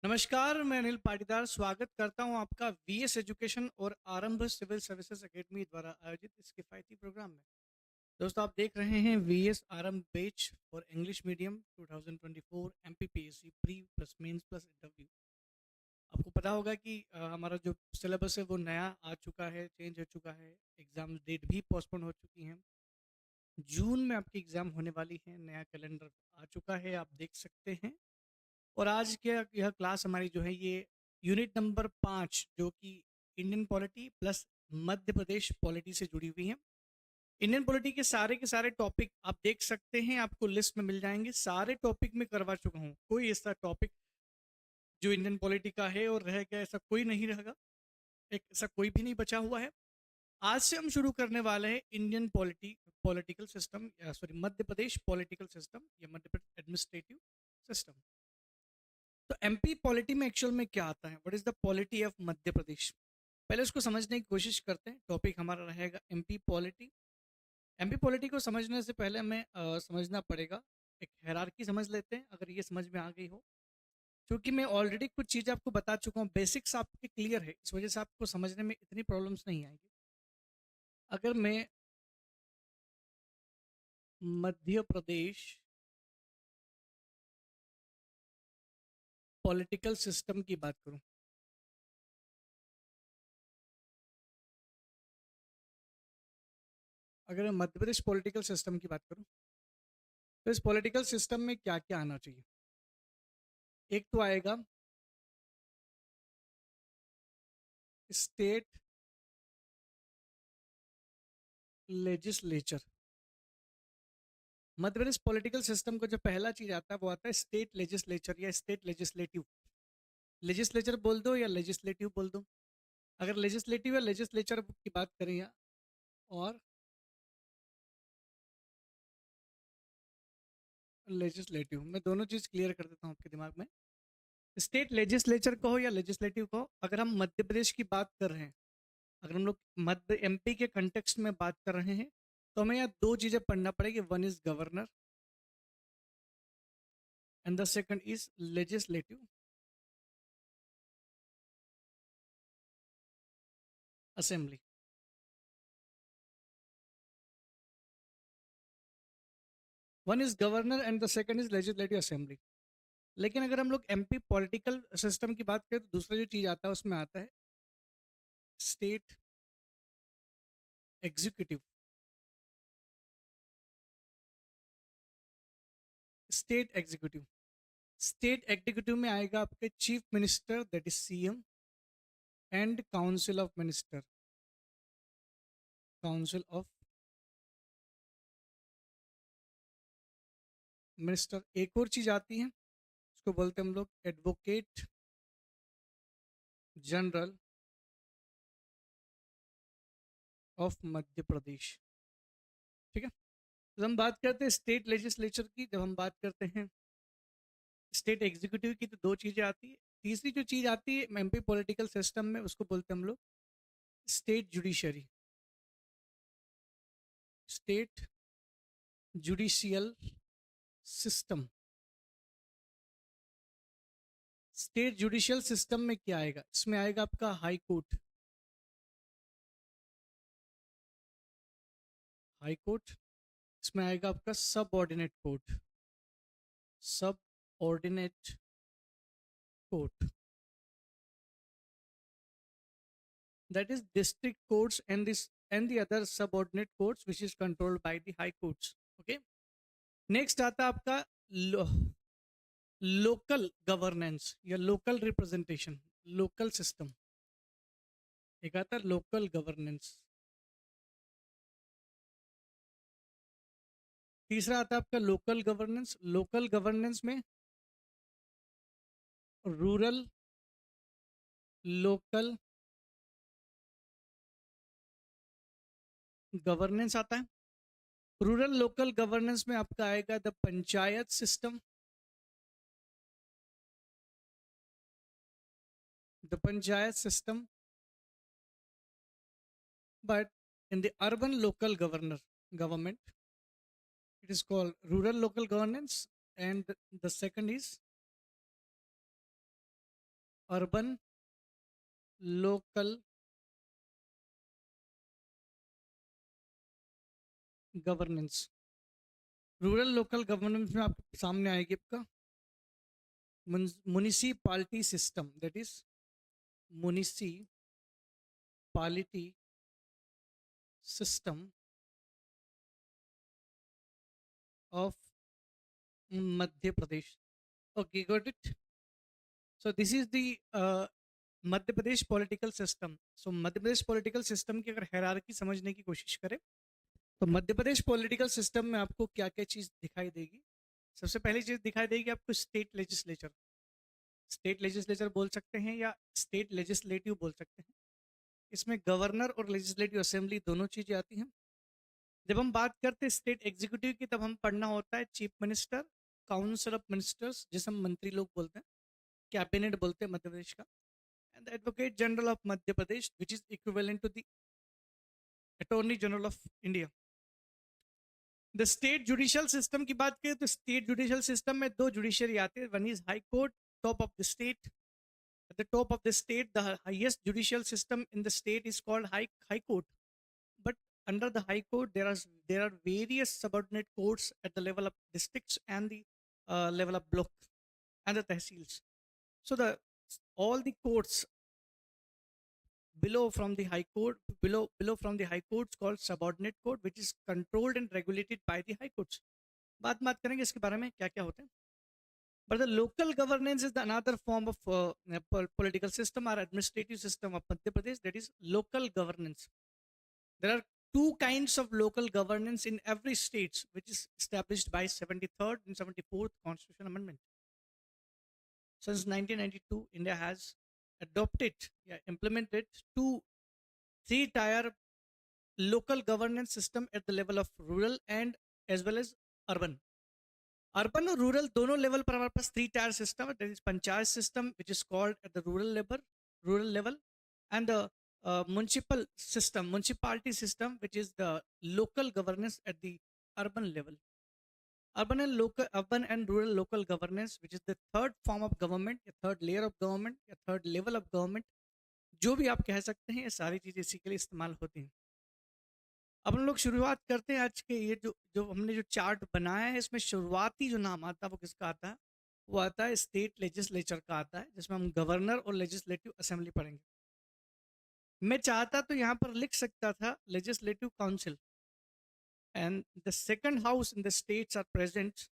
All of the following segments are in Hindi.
नमस्कार, मैं अनिल पाटीदार स्वागत करता हूं आपका वीएस एजुकेशन और आरंभ सिविल सर्विसेज एकेडमी द्वारा आयोजित इस किफ़ायती प्रोग्राम में। दोस्तों, आप देख रहे हैं VS Aarambh batch for English medium 2024 MPPSC pre plus mains plus interview. आपको पता होगा कि हमारा जो सिलेबस है वो नया आ चुका है, चेंज हो चुका है। एग्ज़ाम डेट भी पोस्टपोन हो चुकी हैं। जून में आपकी एग्ज़ाम होने वाली है। नया कैलेंडर आ चुका है, आप देख सकते हैं। और आज के यह क्लास हमारी जो है ये यूनिट नंबर 5 जो कि Indian polity plus Madhya Pradesh polity से जुड़ी हुई है। इंडियन पॉलिटी के सारे टॉपिक आप देख सकते हैं, आपको लिस्ट में मिल जाएंगे। सारे टॉपिक में करवा चुका हूँ, कोई ऐसा टॉपिक जो इंडियन पॉलिटी का है और रह गया ऐसा कोई नहीं रहेगा, एक ऐसा कोई भी नहीं बचा हुआ है। आज से हम शुरू करने वाले हैं Indian political system, sorry Madhya Pradesh political system या मध्य प्रदेश एडमिनिस्ट्रेटिव सिस्टम। तो एमपी पॉलिटी में एक्चुअल में क्या आता है, what is the polity of Madhya Pradesh. पहले उसको समझने की कोशिश करते हैं। टॉपिक हमारा रहेगा एमपी पॉलिटी। एमपी पॉलिटी को समझने से पहले हमें समझना पड़ेगा, एक हायरार्की समझ लेते हैं अगर ये समझ में आ गई हो। क्योंकि मैं ऑलरेडी कुछ चीज़ें आपको बता चुका हूँ, बेसिक्स आपके क्लियर है, इस वजह से आपको समझने में इतनी प्रॉब्लम्स नहीं आएंगी। अगर मैं मध्य प्रदेश पॉलिटिकल सिस्टम की बात करूं, अगर मैं मध्य प्रदेश पॉलिटिकल सिस्टम की बात करूं तो इस पॉलिटिकल सिस्टम में क्या क्या आना चाहिए। एक तो आएगा स्टेट लेजिस्लेचर। मध्य प्रदेश पॉलिटिकल सिस्टम को जो पहला चीज आता है वो आता है स्टेट लेजिस्लेचर या स्टेट लेजिस्लेटिव। लेजिस्लेचर बोल दो या लेजिस्लेटिव बोल दो। अगर लेजिस्लेटिव या लेजिस्लेचर की बात करें या और लेजिस्लेटिव, मैं दोनों चीज क्लियर कर देता हूँ आपके दिमाग में। स्टेट लेजिस्लेचर कहो या लेजिस्लेटिव कहो, अगर हम मध्य प्रदेश की बात कर रहे हैं, अगर हम लोग मध्य एमपी के कंटेक्स्ट में बात कर रहे हैं, तो हमें यहाँ दो चीजें पढ़ना पड़ेगी। One is governor and the second is legislative assembly. One is governor and the second is legislative assembly. लेकिन अगर हम लोग एमपी पॉलिटिकल सिस्टम की बात करें तो दूसरा जो चीज आता है उसमें आता है state executive. State executive, state executive में आएगा आपके chief minister that is CM and council of minister, council of minister. एक और चीज आती है, उसको बोलते हैं हम लोग एडवोकेट जनरल ऑफ मध्य प्रदेश। ठीक है, तो हम बात करते हैं स्टेट लेजिस्लेचर की। जब हम बात करते हैं स्टेट एग्जीक्यूटिव की तो दो चीजें आती है। तीसरी जो चीज आती है एमपी पॉलिटिकल सिस्टम में उसको बोलते हैं हम लोग state judiciary, state judicial system. State judicial system में क्या आएगा, इसमें आएगा आपका हाई कोर्ट, हाई कोर्ट। इसमें आएगा आपका सब ऑर्डिनेट कोर्ट, सब ordinate court, that is district courts and this and the other subordinate courts which is controlled by the high courts. Okay, next आता है आपका लोकल गवर्नेंस या लोकल रिप्रेजेंटेशन, लोकल सिस्टम। एक आता है लोकल गवर्नेंस। तीसरा आता है आपका लोकल गवर्नेंस। लोकल गवर्नेंस में रूरल लोकल गवर्नेंस आता है। रूरल लोकल गवर्नेंस में आपका आएगा the panchayat system, the panchayat system. But in the urban local government, it is called rural local governance, and the second is urban local governance. Rural local governance में आपके सामने आएगी आपका municipality system, that is municipality system of Madhya Pradesh. Okay, got it. So this is the Madhya Pradesh political system. So Madhya Pradesh political system की अगर हायरार्की समझने की कोशिश करें तो मध्य प्रदेश पॉलिटिकल सिस्टम में आपको क्या क्या चीज़ दिखाई देगी। सबसे पहली चीज़ दिखाई देगी आपको स्टेट लेजिस्लेचर। स्टेट लेजिस्लेचर बोल सकते हैं या स्टेट लेजिस्लेटिव बोल सकते हैं। इसमें गवर्नर और लेजिस्लेटिव असेंबली दोनों चीज़ें आती हैं। जब हम बात करते हैं स्टेट एग्जीक्यूटिव की तब हम पढ़ना होता है chief minister, council of ministers जिसे हम मंत्री लोग बोलते हैं, कैबिनेट बोलते हैं मध्य प्रदेश का, and the advocate general of Madhya Pradesh which is equivalent to the attorney general of India. The state judicial system की बात करें तो स्टेट जुडिशियल सिस्टम में दो जुडिशरी आते हैं, one is high court, top of the state. At the top of the state the highest judicial system in the state is called high court, but under the high court there are various subordinate courts at the level of districts and the level of block and the tehsils. So the all the courts below from the high court, below from the high courts called subordinate court, which is controlled and regulated by the high courts. बात करेंगे इसके बारे में क्या क्या होते हैं। But the local governance is the another form of political system or administrative system of Madhya Pradesh, that is local governance. There are two kinds of local governance in every state, which is established by 73rd and 74th Constitutional Amendment. Since 1992, India has adopted, implemented two three-tier local governance system at the level of rural and as well as urban. Urban और rural दोनों level पर हमारे पास three-tier system है. There is panchayat system, which is called at the rural level, and the municipality system, which is the local governance at the urban level. Urban and rural local governance, which is the third form of government, या third layer of government, या third level of government, जो भी आप कह सकते हैं, ये सारी चीजें इसी के लिए इस्तेमाल होती हैं। अब हम लोग शुरुआत करते हैं आज के ये जो हमने जो चार्ट बनाया है, इसमें शुरुआती जो नाम आता है वो किसका आता है? वो आता है स्टेट लेजिस्लेचर का आता है, जिसमें हम गवर्नर और लेजिस्लेटिव असेंबली पढ़ेंगे। मैं चाहता तो यहाँ पर लिख सकता था legislative council, and the second house in the states are present,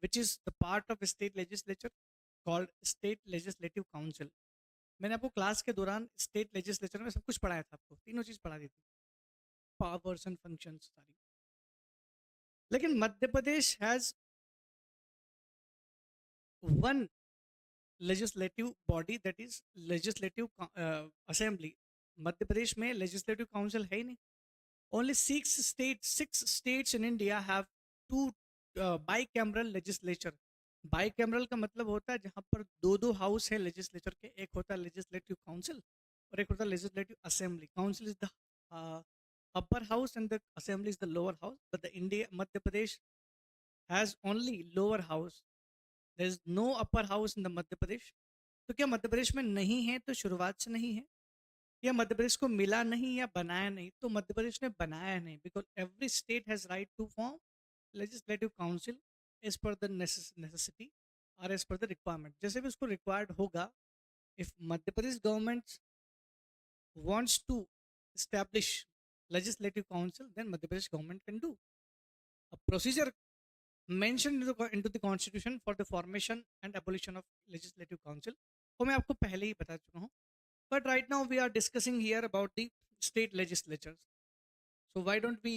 which is the part of state legislature called state legislative council. मैंने आपको क्लास के दौरान स्टेट लेजिस्लेचर में सब कुछ पढ़ाया था, आपको तीनों चीज पढ़ा दी थी, पावर्स एंड फंक्शंस सारी। लेकिन Madhya Pradesh has one legislative body, that is legislative assembly. Madhya प्रदेश में लेजिस्लेटिव काउंसिल है ही नहीं। Only six states in India have two bicameral legislature. Bicameral का मतलब होता है जहाँ पर दो हाउस है लेजिस्लेचर के, एक होता है लेजिस्लेटिव काउंसिल और एक होता है legislative assembly. Council is the upper house and the assembly is the lower house, but the Madhya Pradesh has only lower house. There is no upper house in the Madhya Pradesh. तो क्या मध्य प्रदेश में नहीं है तो शुरुआत से नहीं है, या मध्य प्रदेश को मिला नहीं या बनाया नहीं? तो मध्य प्रदेश ने बनाया नहीं, because every state has right to form legislative council as per the necessity और एज पर द रिक्वायरमेंट, जैसे भी उसको रिक्वायर्ड होगा। If Madhya Pradesh government wants to establish legislative council, then Madhya Pradesh government can do a procedure mentioned into the constitution for the formation and abolition of legislative council, वो मैं आपको पहले ही बता चुका हूँ। But right now we are discussing here about the state legislatures. So why don't we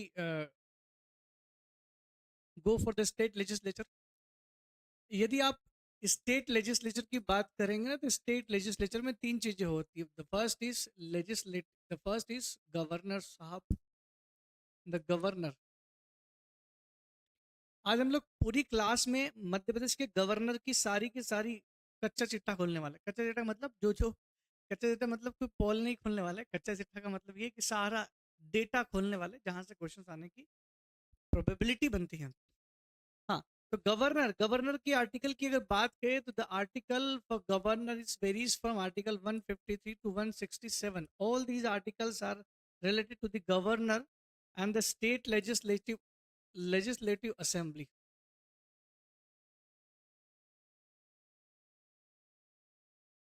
go for the state legislature? यदि आप स्टेट लेजिस्लेचर की बात करेंगे ना, तो स्टेट लेजिस्लेचर में तीन चीजें होती है। द फर्स्ट इज गवर्नर साहब, द गवर्नर। आज हम लोग पूरी क्लास में मध्य प्रदेश के गवर्नर की सारी कच्चा चिट्ठा खोलने वाला है। कच्चा चिट्ठा मतलब जो कच्चा चिट्ठा मतलब कोई पोल नहीं खोलने वाला है। कच्चा चिट्ठा का मतलब ये कि सारा डेटा खोलने वाले, जहां से क्वेश्चन आने की प्रोबेबिलिटी बनती है। हाँ, तो गवर्नर गवर्नर की आर्टिकल की अगर बात करें तो the article for governor is varies from article 153 to 167. All these articles are related to the governor and the state legislative assembly.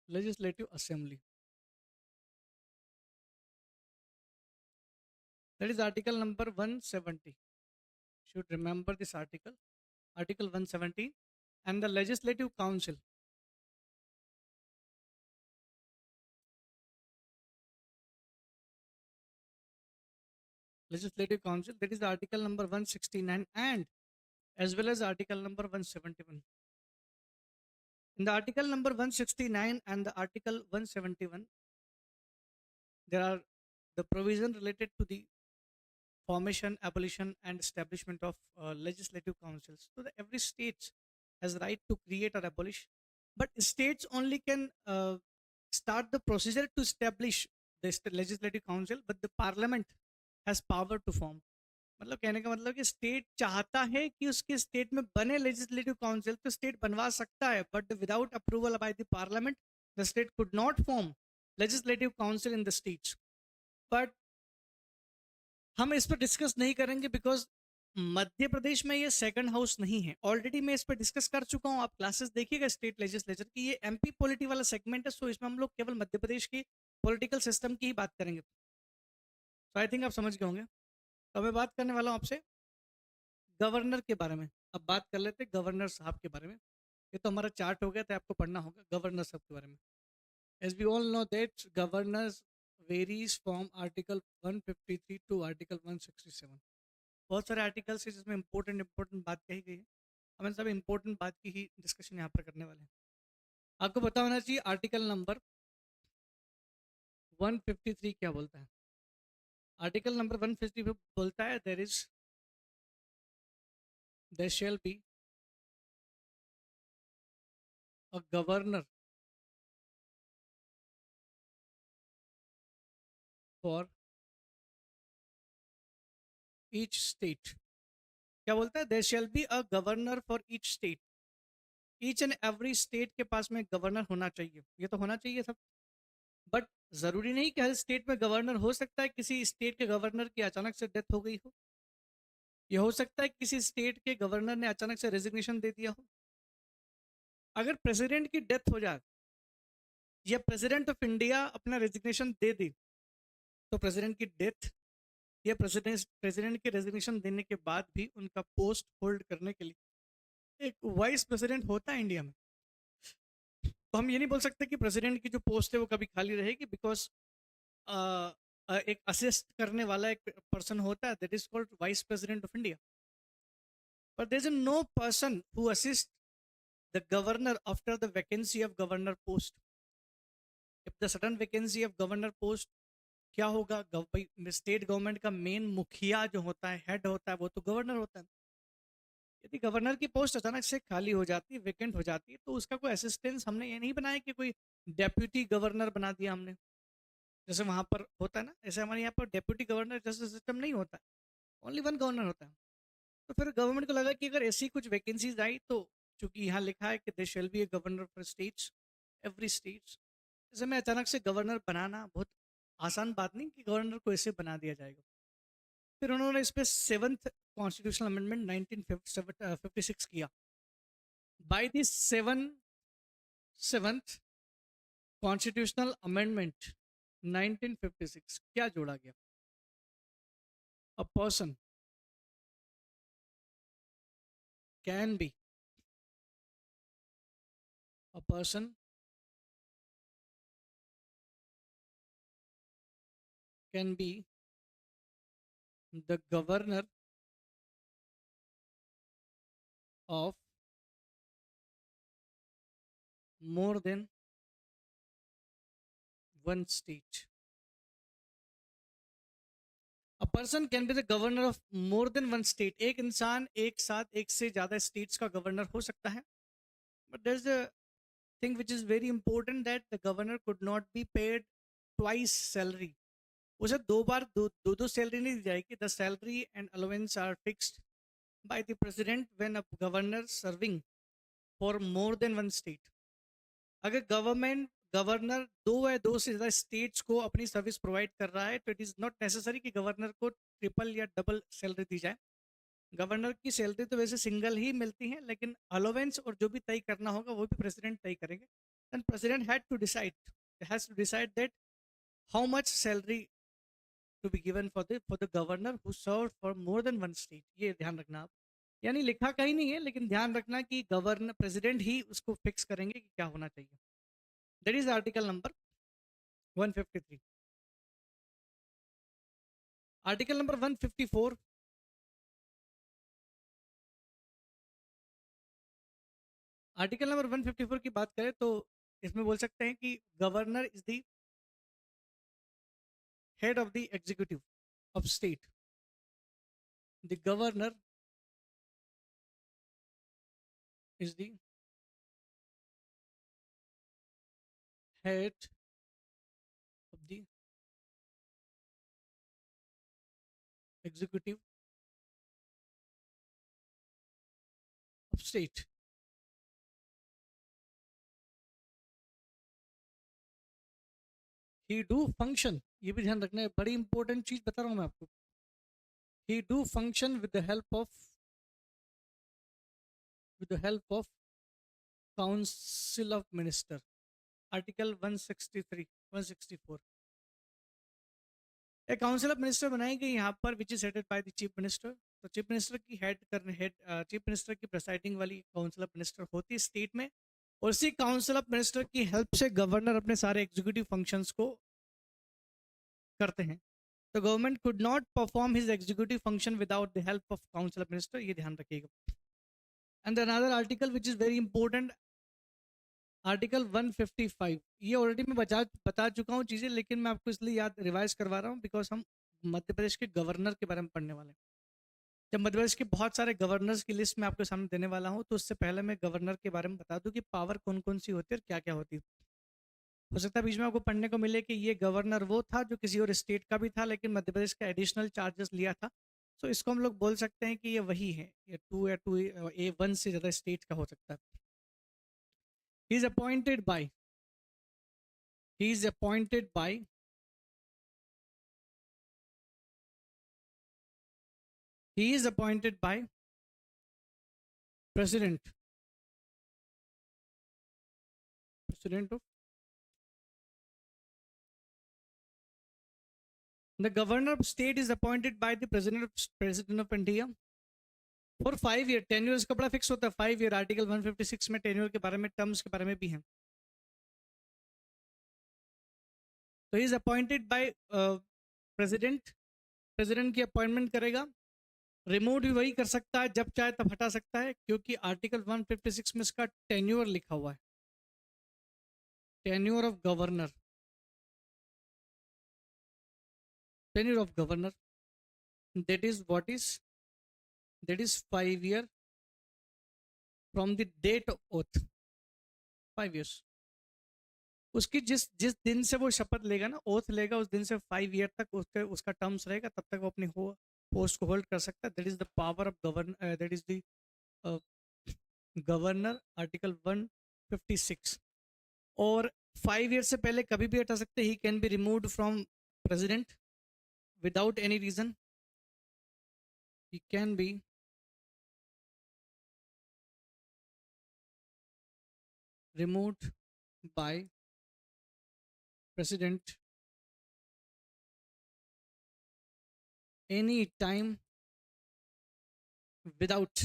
Legislative assembly, that is article number 170. Should remember this article, article 170. And the legislative council, that is the article number 169 and as well as article number 171. In the article number 169 and the article 171, there are the provision related to the formation, abolition, and establishment of legislative councils. So that every state has right to create or abolish, but states only can start the procedure to establish the legislative council, but the parliament has power to form. मतलब कहने का मतलब कि स्टेट चाहता है कि उसके स्टेट में बने लेजिस्लेटिव काउंसिल तो स्टेट बनवा सकता है, but without approval by the parliament the state could not form legislative council in the states. But हम इस पर डिस्कस नहीं करेंगे बिकॉज मध्य प्रदेश में ये सेकंड हाउस नहीं है. ऑलरेडी मैं इस पर डिस्कस कर चुका हूँ, आप क्लासेस देखिएगा स्टेट लेजिस्लेचर की. ये एमपी पॉलिटी वाला सेगमेंट है, सो इसमें हम लोग केवल मध्य प्रदेश की पॉलिटिकल सिस्टम की ही बात करेंगे. तो आई थिंक आप समझ गए होंगे. तो मैं बात करने वाला हूँ आपसे गवर्नर के बारे में. अब बात कर लेते हैं गवर्नर साहब के बारे में. ये तो हमारा चार्ट हो गया था, आपको पढ़ना होगा गवर्नर साहब के बारे में. As we all know that governors varies from article 153 to article 167. बहुत सारे आर्टिकल्स हैं जिसमें इंपॉर्टेंट बात कही गई है. हमें सब इंपॉर्टेंट बात की ही डिस्कशन यहाँ पर करने वाले हैं. आपको पता होना चाहिए आर्टिकल नंबर 153 क्या बोलता है. आर्टिकल नंबर 153 बोलता है there shall be a governor for each state. क्या बोलता है? there shall be a governor for each state. Each and every state के पास में गवर्नर होना चाहिए. ये तो होना चाहिए सब, बट जरूरी नहीं कि हर स्टेट में गवर्नर हो. सकता है किसी स्टेट के गवर्नर की अचानक से डेथ हो गई हो. यह हो सकता है किसी स्टेट के गवर्नर ने अचानक से रेजिग्नेशन दे दिया हो. अगर प्रेसिडेंट की डेथ हो जाए या प्रेसिडेंट ऑफ इंडिया अपना रेजिग्नेशन दे दे, तो प्रेसिडेंट की डेथ या प्रेसिडेंट के रेजिग्नेशन देने के बाद भी उनका पोस्ट होल्ड करने के लिए एक वाइस प्रेसिडेंट होता है इंडिया में. तो हम ये नहीं बोल सकते कि प्रेसिडेंट की जो पोस्ट है वो कभी खाली रहेगी, बिकॉज एक असिस्ट करने वाला एक पर्सन होता है, that is called vice president of India. But there is no person who assist the governor after the vacancy of governor post. If the sudden vacancy of governor post, क्या होगा? स्टेट गवर्नमेंट का मेन मुखिया जो होता है, हेड होता है, वो तो गवर्नर होता है. यदि गवर्नर की पोस्ट अचानक से खाली हो जाती है, वेकेंट हो जाती है, तो उसका कोई असिस्टेंस हमने ये नहीं बनाया कि कोई डेप्यूटी गवर्नर बना दिया हमने, जैसे वहां पर होता है ना. ऐसे हमारे यहाँ पर डेप्यूटी गवर्नर जैसा सिस्टम नहीं होता है, ओनली वन गवर्नर होता है. तो फिर गवर्नमेंट को लगा कि अगर ऐसी कुछ वैकेंसीज आई, तो चूंकि यहाँ लिखा है कि they shall be a governor for states, every states, ऐसे में अचानक से गवर्नर बनाना बहुत आसान बात नहीं कि गवर्नर को ऐसे बना दिया जाएगा. फिर उन्होंने इस पर 7th कॉन्स्टिट्यूशनल अमेंडमेंट 1956 किया. By this 7th constitutional amendment 1956 क्या जोड़ा गया? A person can be a person can be the governor of more than one state. A person can be the governor of more than one state. एक इंसान एक साथ एक से ज्यादा स्टेट्स का गवर्नर हो सकता है. But there's a thing which is very important, that the governor could not be paid twice salary. उसे दो बार दो सैलरी नहीं दी जाएगी. The salary and allowance are fixed by the president when a governor serving for more than one state. अगर गवर्नर दो या दो से ज़्यादा स्टेट्स को अपनी सर्विस प्रोवाइड कर रहा है तो इट इज़ नॉट नेसेसरी कि गवर्नर को ट्रिपल या डबल सैलरी दी जाए. गवर्नर की सैलरी तो वैसे सिंगल ही मिलती है, लेकिन अलोवेंस और जो भी तय करना होगा वो भी प्रेसिडेंट तय करेंगे. And president has to decide that how much salary to be given for the governor who serve for more than one state. ये ध्यान रखना आप. यानी लिखा कहीं नहीं है, लेकिन ध्यान रखना कि गवर्नर प्रेसिडेंट ही उसको फिक्स करेंगे कि क्या होना चाहिए. That is article number 153. Article number 154. Article number 154 की बात करें तो इसमें बोल सकते हैं कि governor is the head of the executive of state. The governor is the head of the executive of state. He do function, ये भी ध्यान रखना है, बड़ी इंपॉर्टेंट चीज बता रहा हूं मैं आपको. He do function with the help of council of minister. Article 163 164. एक काउंसिल ऑफ मिनिस्टर बनाई गई यहाँ पर which is headed by the chief minister. तो चीफ मिनिस्टर की चीफ मिनिस्टर की प्रेसाइडिंग वाली काउंसिल ऑफ मिनिस्टर होती है स्टेट में, और इसी काउंसिल ऑफ मिनिस्टर की हेल्प से गवर्नर अपने सारे एग्जीक्यूटिव फंक्शंस को करते हैं. तो government could not perform his executive function without the help of council of minister. ये ध्यान रखिएगा. And another article which is very important, article 155. ये ऑलरेडी मैं बता चुका हूँ चीज़ें, लेकिन मैं आपको इसलिए याद रिवाइज करवा रहा हूँ बिकॉज हम मध्य प्रदेश के गवर्नर के बारे में पढ़ने वाले हैं. जब मध्य प्रदेश के बहुत सारे गवर्नर्स की लिस्ट मैं आपके सामने देने वाला हूँ, तो उससे पहले मैं गवर्नर के बारे में बता दूं कि पावर कौन कौन सी होती है और क्या क्या होती है. हो सकता है बीच में आपको पढ़ने को मिले कि ये गवर्नर वो था जो किसी और स्टेट का भी था, लेकिन मध्य प्रदेश का एडिशनल चार्जेस लिया था. सो इसको हम लोग बोल सकते हैं कि ये वही है, ये टू ए वन से ज़्यादा स्टेट का हो सकता है. He is appointed by he is appointed by president of the governor of state is appointed by the president of India for 5 year. Tenure इसका बड़ा फिक्स होता है 5 year. आर्टिकल 156 में टेन्योर के बारे में, टर्म्स के बारे में भी है. तो he is appointed by president की अपॉइंटमेंट करेगा. रिमूव भी वही कर सकता है, जब चाहे तब हटा सकता है, क्योंकि आर्टिकल 156 में इसका टेन्योर लिखा हुआ है. Tenure of governor that is 5 year from the date of oath. 5 years. उसकी जिस जिस दिन से वो शपथ लेगा ना, ओथ लेगा, उस दिन से 5 year तक उसका टर्म्स रहेगा, तब तक वो अपनी पोस्ट को होल्ड कर सकता है. That is the power of governor. That is the governor. Article 156. और 5 year से पहले कभी भी हटा सकते. He can be removed from president without any reason. He can be removed by president any time without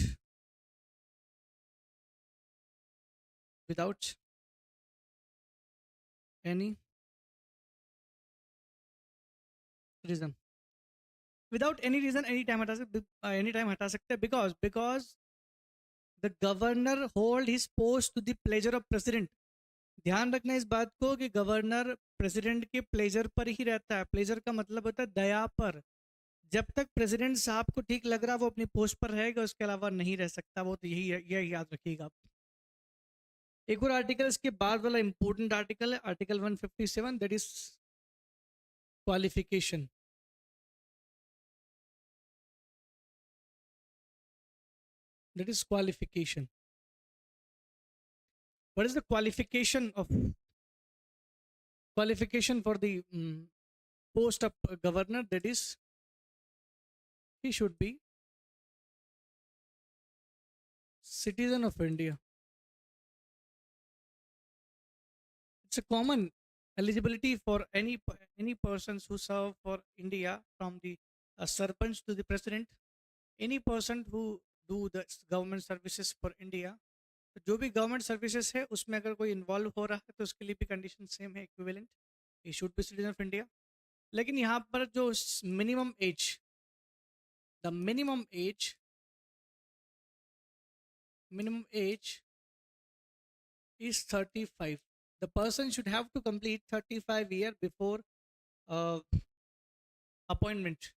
any reason. Without any reason any time हटा सकते हैं. Because the governor hold his post to the pleasure of president. ध्यान रखना इस बात को कि गवर्नर प्रेसिडेंट के प्लेजर पर ही रहता है. प्लेजर का मतलब होता है दया पर. जब तक प्रेसिडेंट साहब को ठीक लग रहा वो अपनी पोस्ट पर रहेगा, उसके अलावा नहीं रह सकता वो. तो यही याद रखिएगा. एक और आर्टिकल इसके बाद वाला इंपॉर्टेंट आर्टिकल है, article 157. That is qualification. That is qualification. What is the qualification for the post of governor? That is, he should be citizen of India. It's a common eligibility for any persons who serve for India, from the sarpanch to the president. Any person who do the government services for India, तो जो भी गवर्नमेंट सर्विसेज है उसमें अगर कोई इन्वॉल्व हो रहा है तो उसके लिए भी कंडीशन सेम है, equivalent, he should be citizen of India. लेकिन यहाँ पर जो minimum age, the minimum age is 35. The person should have to complete 35 year before uh, appointment.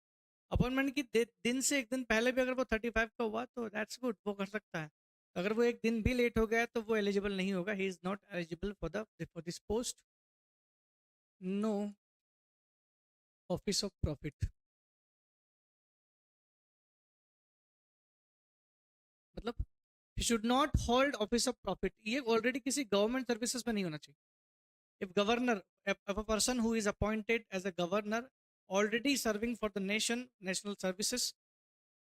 Appointment की दिन से एक दिन पहले भी अगर वो 35 का हुआ तो दैट्स गुड, वो कर सकता है. अगर वो एक दिन भी लेट हो गया तो वो एलिजिबल नहीं होगा. He is not eligible for this post. No office of profit, मतलब he should not hold office of profit. ये ऑलरेडी किसी गवर्नमेंट सर्विसेज में नहीं होना चाहिए. If governor, if a person who is appointed as a governor already serving for the national services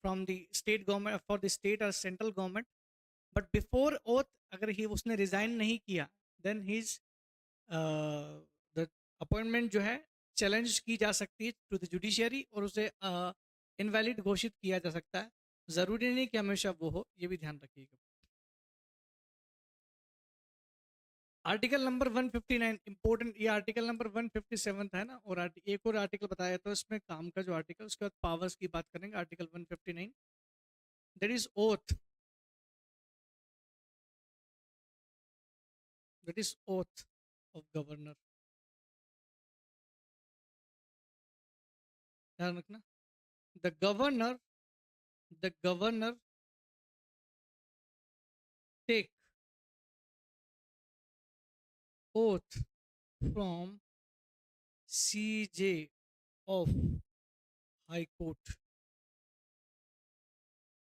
from the state government, for the state or central government, but before oath अगर ही उसने resign नहीं किया, then his the appointment जो है challenge की जा सकती है to the judiciary और उसे invalid घोषित किया जा सकता है. जरूरी नहीं कि हमेशा वो हो, ये भी ध्यान रखिएगा. Article number 159 important. ये आर्टिकल नंबर 157 था ना, और एक और आर्टिकल बताया तो इसमें काम का जो आर्टिकल, उसके बाद पावर्स की बात करेंगे. Article 159, that is oath. That is oath of governor. ध्यान रखना, the governor take oath from CJ of high court.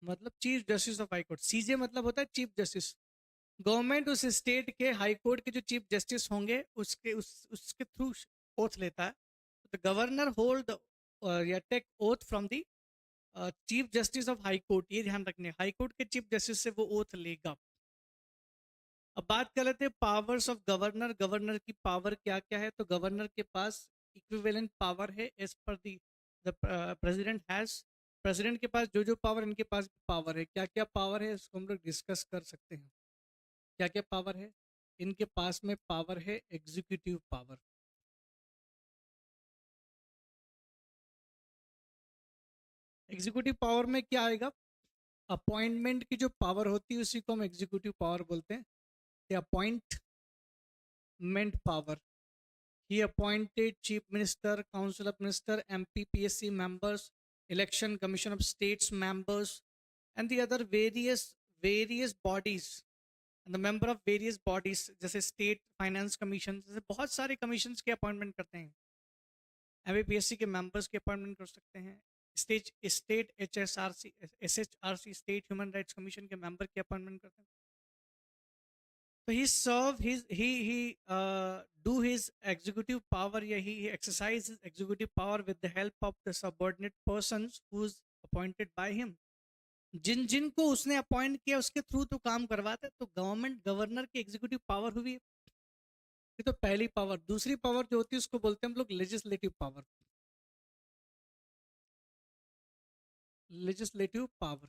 मतलब chief justice of high court. CJ मतलब होता है चीफ जस्टिस. गवर्नमेंट उस स्टेट के हाई कोर्ट के जो चीफ जस्टिस होंगे उसके थ्रू ओथ लेता है. द गवर्नर होल्ड या take oath from the chief justice of high court. ये ध्यान रखने, हाई कोर्ट के चीफ जस्टिस से वो ओथ लेगा. अब बात कर लेते हैं पावर्स ऑफ गवर्नर. गवर्नर की पावर क्या क्या है? तो गवर्नर के पास इक्विवेलेंट पावर है as per the president has. President के पास जो जो पावर, इनके पास पावर है. क्या क्या पावर है इसको हम लोग डिस्कस कर सकते हैं. क्या क्या पावर है इनके पास में? पावर है एग्जीक्यूटिव पावर. एग्जीक्यूटिव पावर में क्या आएगा? अपॉइंटमेंट की जो पावर होती है उसी को हम एग्जीक्यूटिव पावर बोलते हैं. Appointment power. He appointed chief minister, council of minister, MPPSC members, election commission of states members, and the other various bodies, and the member of various bodies जैसे state finance commission, जैसे बहुत सारे commissions के appointment करते हैं. MPPSC के members के appointment कर सकते हैं. State SHRC state human rights commission के मेंबर के अपॉइंटमेंट करते हैं. So he do his executive power, या he exercise his executive power with the help of the subordinate persons who's appointed by him. जिनको उसने अपॉइंट किया उसके थ्रू तो काम करवाता है. तो गवर्नर की एग्जीक्यूटिव पावर हुई. ये तो पहली पावर. दूसरी पावर जो होती है उसको बोलते हैं हम लोग legislative power. Legislative power.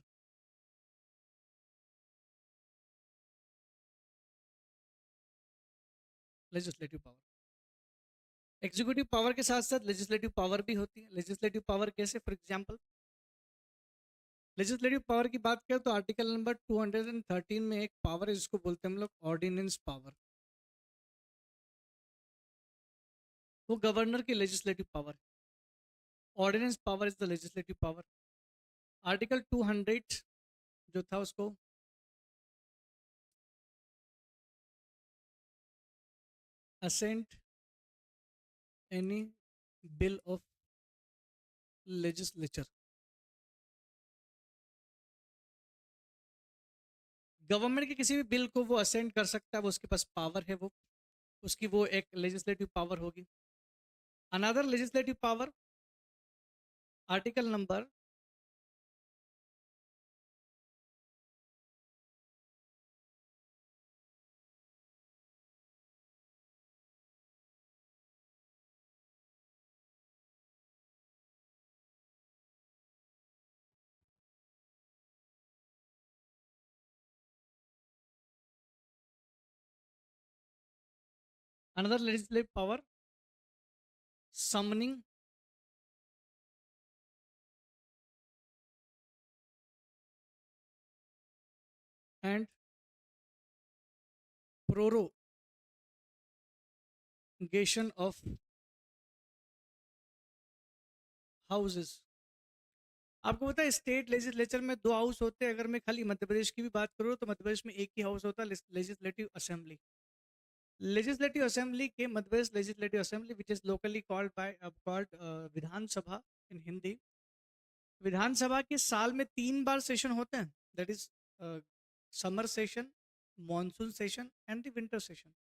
Legislative power. Executive power के साथ साथ लेजिस्लेटिव पावर भी होती है. लेजिस्लेटिव पावर कैसे? फॉर एग्जांपल, लेजिस्लेटिव पावर की बात करें तो आर्टिकल नंबर 213 में एक पावर है जिसको बोलते हैं हम लोग ऑर्डिनेंस पावर. वो गवर्नर की legislative power. Ordinance power is the legislative power. Article 200 जो था उसको assent any bill of legislature. Government के किसी भी बिल को वो असेंड कर सकता है, वो उसके पास पावर है, वो उसकी वो एक लेजिस्लेटिव पावर होगी। Another legislative power, article number 'Summoning and prorogation of houses'। आपको पता है स्टेट लेजिस्लेचर में दो हाउस होते हैं। अगर मैं खाली मध्य प्रदेश की भी बात करूँ तो मध्य प्रदेश में एक ही हाउस होता है, लेजिस्लेटिव असेंबली। लेजिस्लेटिव असेंबली के Madhya Pradesh legislative assembly which is locally called Vidhan Sabha in Hindi. Vidhan Sabha के साल में 3 बार सेशन होते हैं, that is summer session, monsoon session and the winter session.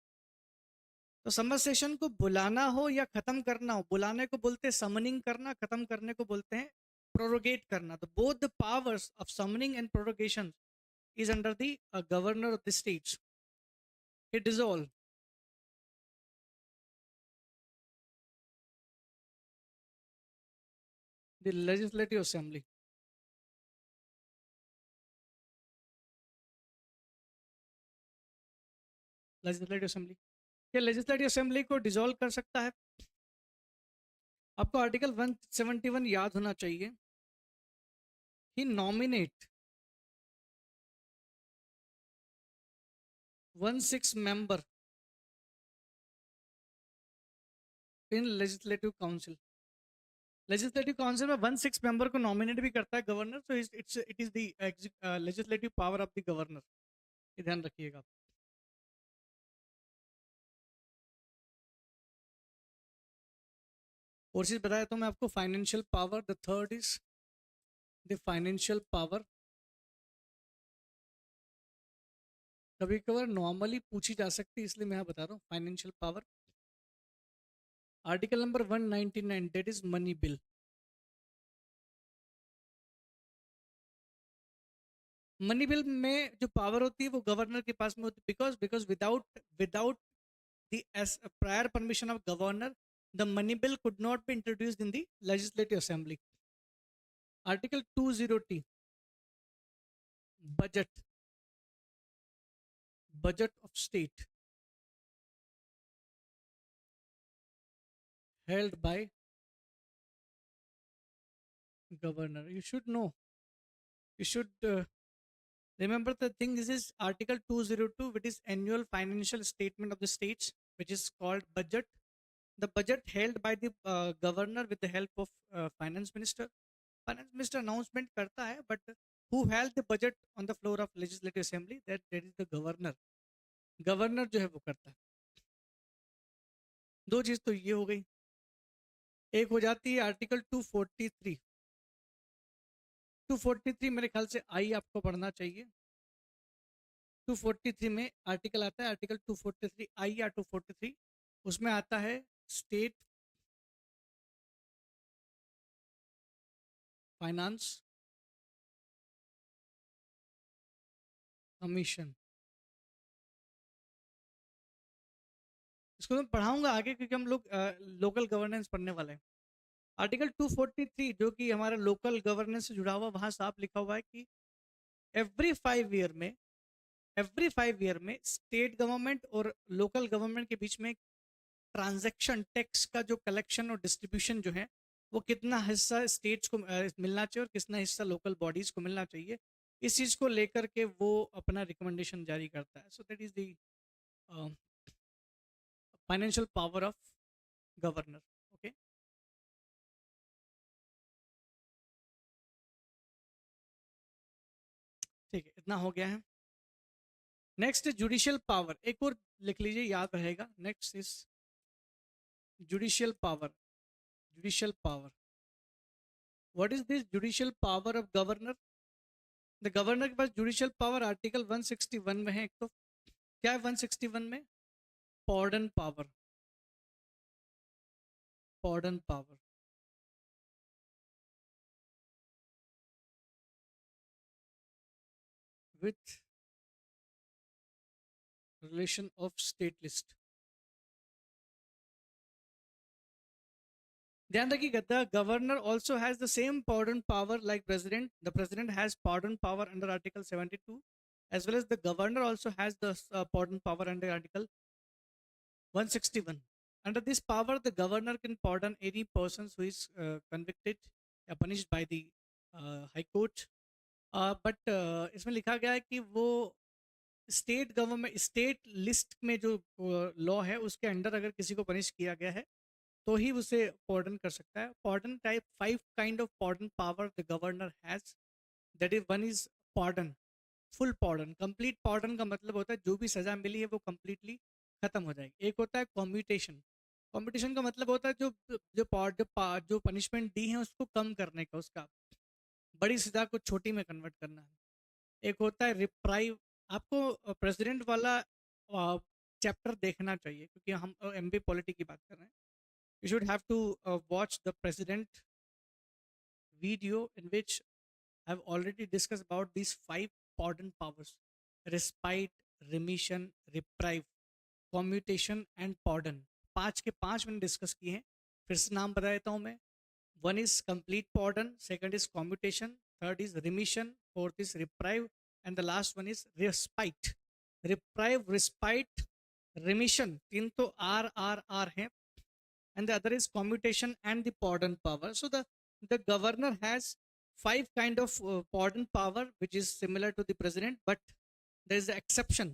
तो समर सेशन को बुलाना हो या खत्म करना हो, बुलाने को बोलते हैं समनिंग करना, खत्म करने को बोलते हैं प्रोरोगेट करना। तो both the powers of summoning and prorogation is under the governor of the states. It dissolve the legislative assembly. Legislative assembly, क्या लेजिस्लेटिव असेंबली को डिसॉल्व कर सकता है? आपको आर्टिकल 171 याद होना चाहिए। He nominate 16 member in legislative council. Legislative council में 16 मेंबर को नॉमिनेट भी करता है गवर्नर। तो it is the legislative power of the governor, ये ध्यान रखिएगा। और चीज बताया तो मैं आपको, financial power, the third is the financial power. कभी कभार नॉर्मली पूछी जा सकती है, इसलिए मैं यहाँ बता रहा हूँ financial power. Article number 199, that is money bill. Money bill में जो पावर होती है वो गवर्नर के पास में होती है, because without without the prior permission of governor the money bill could not be introduced in the legislative assembly. Article 20T, budget, budget of state held by governor. You should know, you should remember the thing. This is article 202, which is annual financial statement of the states, which is called budget. The budget held by the governor with the help of finance minister. Finance minister announcement करता है, but who held the budget on the floor of legislative assembly, that is the governor। Governor जो है वो करता है। दो चीज तो ये हो गई। एक हो जाती है आर्टिकल 243। 243 मेरे ख्याल से आई आपको पढ़ना चाहिए। 243 में आर्टिकल आता है, आर्टिकल 243 आई या 243, उसमें आता है स्टेट फाइनेंस कमीशन। इसको मैं पढ़ाऊंगा आगे, क्योंकि हम लोग लोकल गवर्नेंस पढ़ने वाले हैं। आर्टिकल 243 जो कि हमारा लोकल गवर्नेंस से जुड़ा हुआ, वहां साफ लिखा हुआ है कि एवरी 5 ईयर में, एवरी 5 ईयर में स्टेट गवर्नमेंट और लोकल गवर्नमेंट के बीच में ट्रांजैक्शन टैक्स का जो कलेक्शन और डिस्ट्रीब्यूशन जो है, वो कितना हिस्सा स्टेट्स को मिलना चाहिए और कितना हिस्सा लोकल बॉडीज को मिलना चाहिए, इस चीज को लेकर के वो अपना रिकमेंडेशन जारी करता है। So that is the financial power of governor. Okay, ठीक है, इतना हो गया है। नेक्स्ट जुडिशियल पावर, एक और लिख लीजिए, याद रहेगा। Next is judicial power. Judicial power, what is this judicial power of governor? The governor के पास जुडिशियल पावर आर्टिकल 161 में है। एक तो क्या है 161 में? Pardon power, pardon power. With relation of state list. ध्यान रखिएगा, the governor also has the same pardon power like president. The president has pardon power under article 72 as well as the governor also has the pardon power under article 161. Under this power, the governor can pardon any persons who is convicted या punished by the high court. But इसमें लिखा गया है कि वो स्टेट गवर्नमेंट, स्टेट लिस्ट में जो लॉ है उसके अंडर अगर किसी को पनिश किया गया है तो ही उसे पॉर्डन कर सकता है। Pardon type 5 kind of pardon power the governor has. That is one is pardon, full pardon. Complete pardon का मतलब होता है जो भी सजा मिली है वो कंप्लीटली खत्म हो जाएगी। एक होता है कॉम्यूटेशन। कॉम्यूटेशन का मतलब होता है जो जो पनिशमेंट दी है उसको कम करने का, उसका बड़ी सजा को छोटी में कन्वर्ट करना है। एक होता है रिप्राइव। आपको प्रेसिडेंट वाला चैप्टर देखना चाहिए क्योंकि हम एमपी पॉलिटी की बात कर रहे हैं। You should have to watch the president video in which I've already discussed about these 5 pardon powers: respite, remission, reprieve, commutation and pardon। 5 के 5 मैंने डिस्कस किए हैं, फिर से नाम बता देता हूँ मैं। One is complete pardon, second is commutation, third is remission, fourth is reprieve and the last one is respite. Reprieve, respite, remission, तीन तो आर है, and the other is commutation and the pardon power. So the governor has 5 kind of pardon power which is similar to the president, but there is an exception.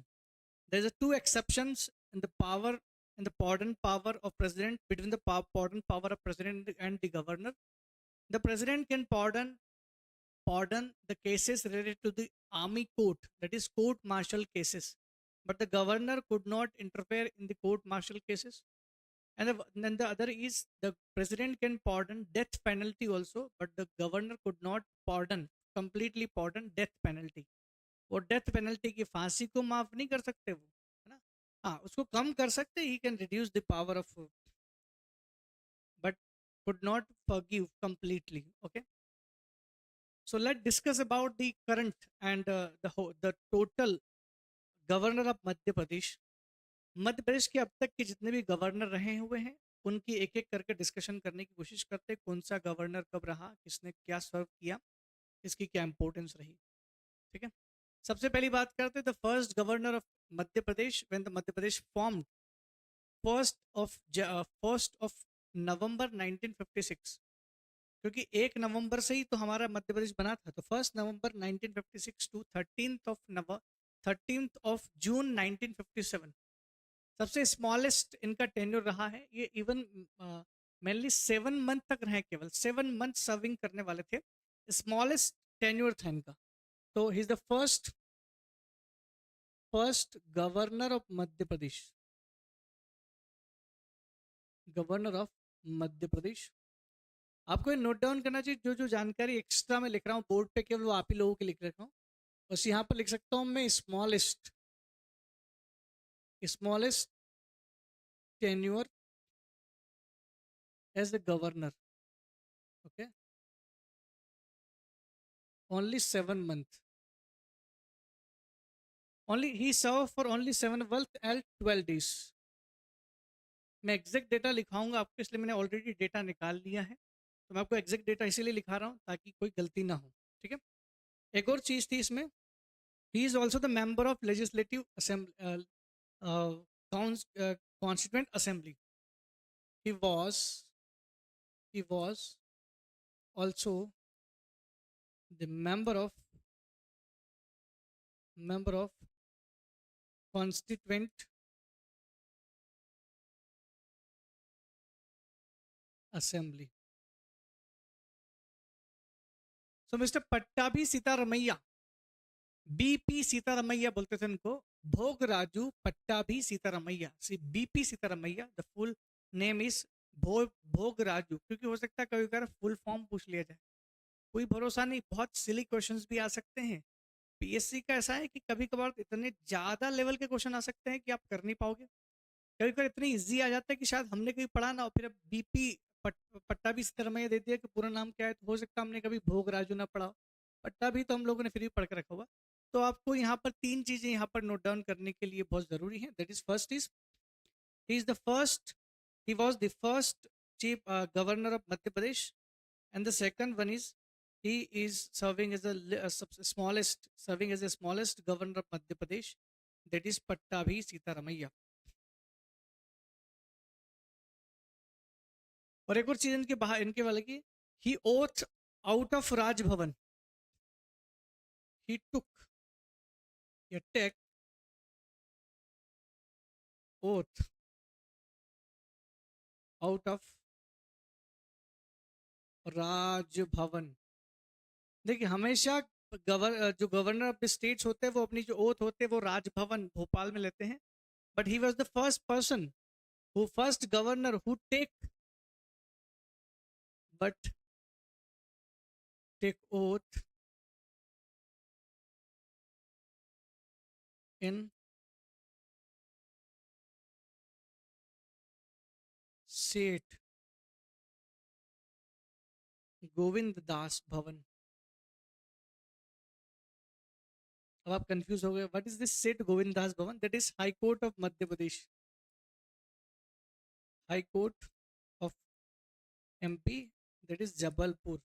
There is two exceptions in the power and the pardon power of president between the pardon power of president and the governor. The president can pardon the cases related to the army court, that is court martial cases, but the governor could not interfere in the court martial cases. And then the other is the president can pardon death penalty also, but the governor could not completely pardon death penalty. वो डेथ पेनल्टी की फांसी को माफ नहीं कर सकते वो, है ना? हाँ, उसको कम कर सकते, he can reduce the power of, but could not forgive completely. Okay, so let's discuss about the current and the total governor of Madhya Pradesh. मध्य प्रदेश के अब तक के जितने भी गवर्नर रहे हुए हैं उनकी एक एक करके डिस्कशन करने की कोशिश करते हैं। कौन सा गवर्नर कब रहा, किसने क्या सर्व किया, इसकी क्या इंपॉर्टेंस रही। ठीक है, सबसे पहली बात करते हैं the first governor of Madhya Pradesh when the Madhya Pradesh formed first of November 1956, क्योंकि 1 नवंबर से ही तो हमारा मध्य प्रदेश बना था। तो 1 नवंबर 1956 टू 13th ऑफ जून 1957 सबसे स्मॉलेस्ट इनका टेन्योर रहा है। ये इवन मेनली 7 मंथ तक रहे, केवल 7 मंथ सर्विंग करने वाले थे। स्मॉलेस्ट टेन्योर था इनका। तो he is the first governor of Madhya Pradesh, governor of Madhya Pradesh. आपको ये नोट डाउन करना चाहिए, जो जो जानकारी एक्स्ट्रा में लिख रहा हूँ बोर्ड पे केवल वो आप ही लोगों के लिख रखा हूँ। बस यहाँ पर लिख सकता हूँ मैं smallest tenure as the governor. Okay, only 7 months. Only he served for only 7 months and 12 days. मैं एग्जैक्ट डेटा लिखाऊंगा आपको, इसलिए मैंने ऑलरेडी डेटा निकाल लिया है, तो मैं आपको एग्जैक्ट डेटा इसीलिए लिखा रहा हूँ ताकि कोई गलती ना हो। ठीक है, एक और चीज थी इसमें, he is also the member of legislative assembly, constituent assembly. he was also the member of constituent assembly. So Mr. Pattabhi Sitaramayya, BP Sitaramayya बोलते थे उनको, Bhogaraju Pattabhi Sitaramayya, BP Sitaramayya. The full name is Bhogaraju, क्योंकि हो सकता है कभी कभी फुल फॉर्म पूछ लिया जाए, कोई भरोसा नहीं, बहुत सिली क्वेश्चंस भी आ सकते हैं। पीएससी का ऐसा है कि कभी कभार इतने ज़्यादा लेवल के क्वेश्चन आ सकते हैं कि आप कर नहीं पाओगे। कभी कभार इतनी इजी आ जाता है कि शायद हमने कभी पढ़ा ना हो, फिर अब बीपी पट्टा भी इस तरह में दे दिया कि पूरा नाम क्या है, तो हो सकता है हमने कभी भोग राजू ना पढ़ा हो। पट्टा भी तो हम लोगों ने फिर भी पढ़ के रखा हुआ। तो आपको यहाँ पर 3 चीज़ें यहाँ पर नोट डाउन करने के लिए बहुत ज़रूरी है। That is first is he is the first he was the first chief governor of Madhya Pradesh, and the second one is he is serving as the smallest governor of Madhya Pradesh, that is Pattabhi Sitaramaiya. और एक और चीज इनके बाहर इनके वाले की, he oath out of Raj Bhavan, he took a take oath out of Raj Bhavan। देखिए हमेशा जो गवर्नर ऑफ द स्टेट्स होते हैं वो अपनी जो ओथ होते हैं वो राजभवन भोपाल में लेते हैं। But he was the first person who first governor who but take oath in सेठ गोविंद दास भवन। अब आप कंफ्यूज हो गए, व्हाट इज दिस सेठ गोविंद दास भवन? That is high court of Madhya Pradesh, high court of MP, that is Jabalpur.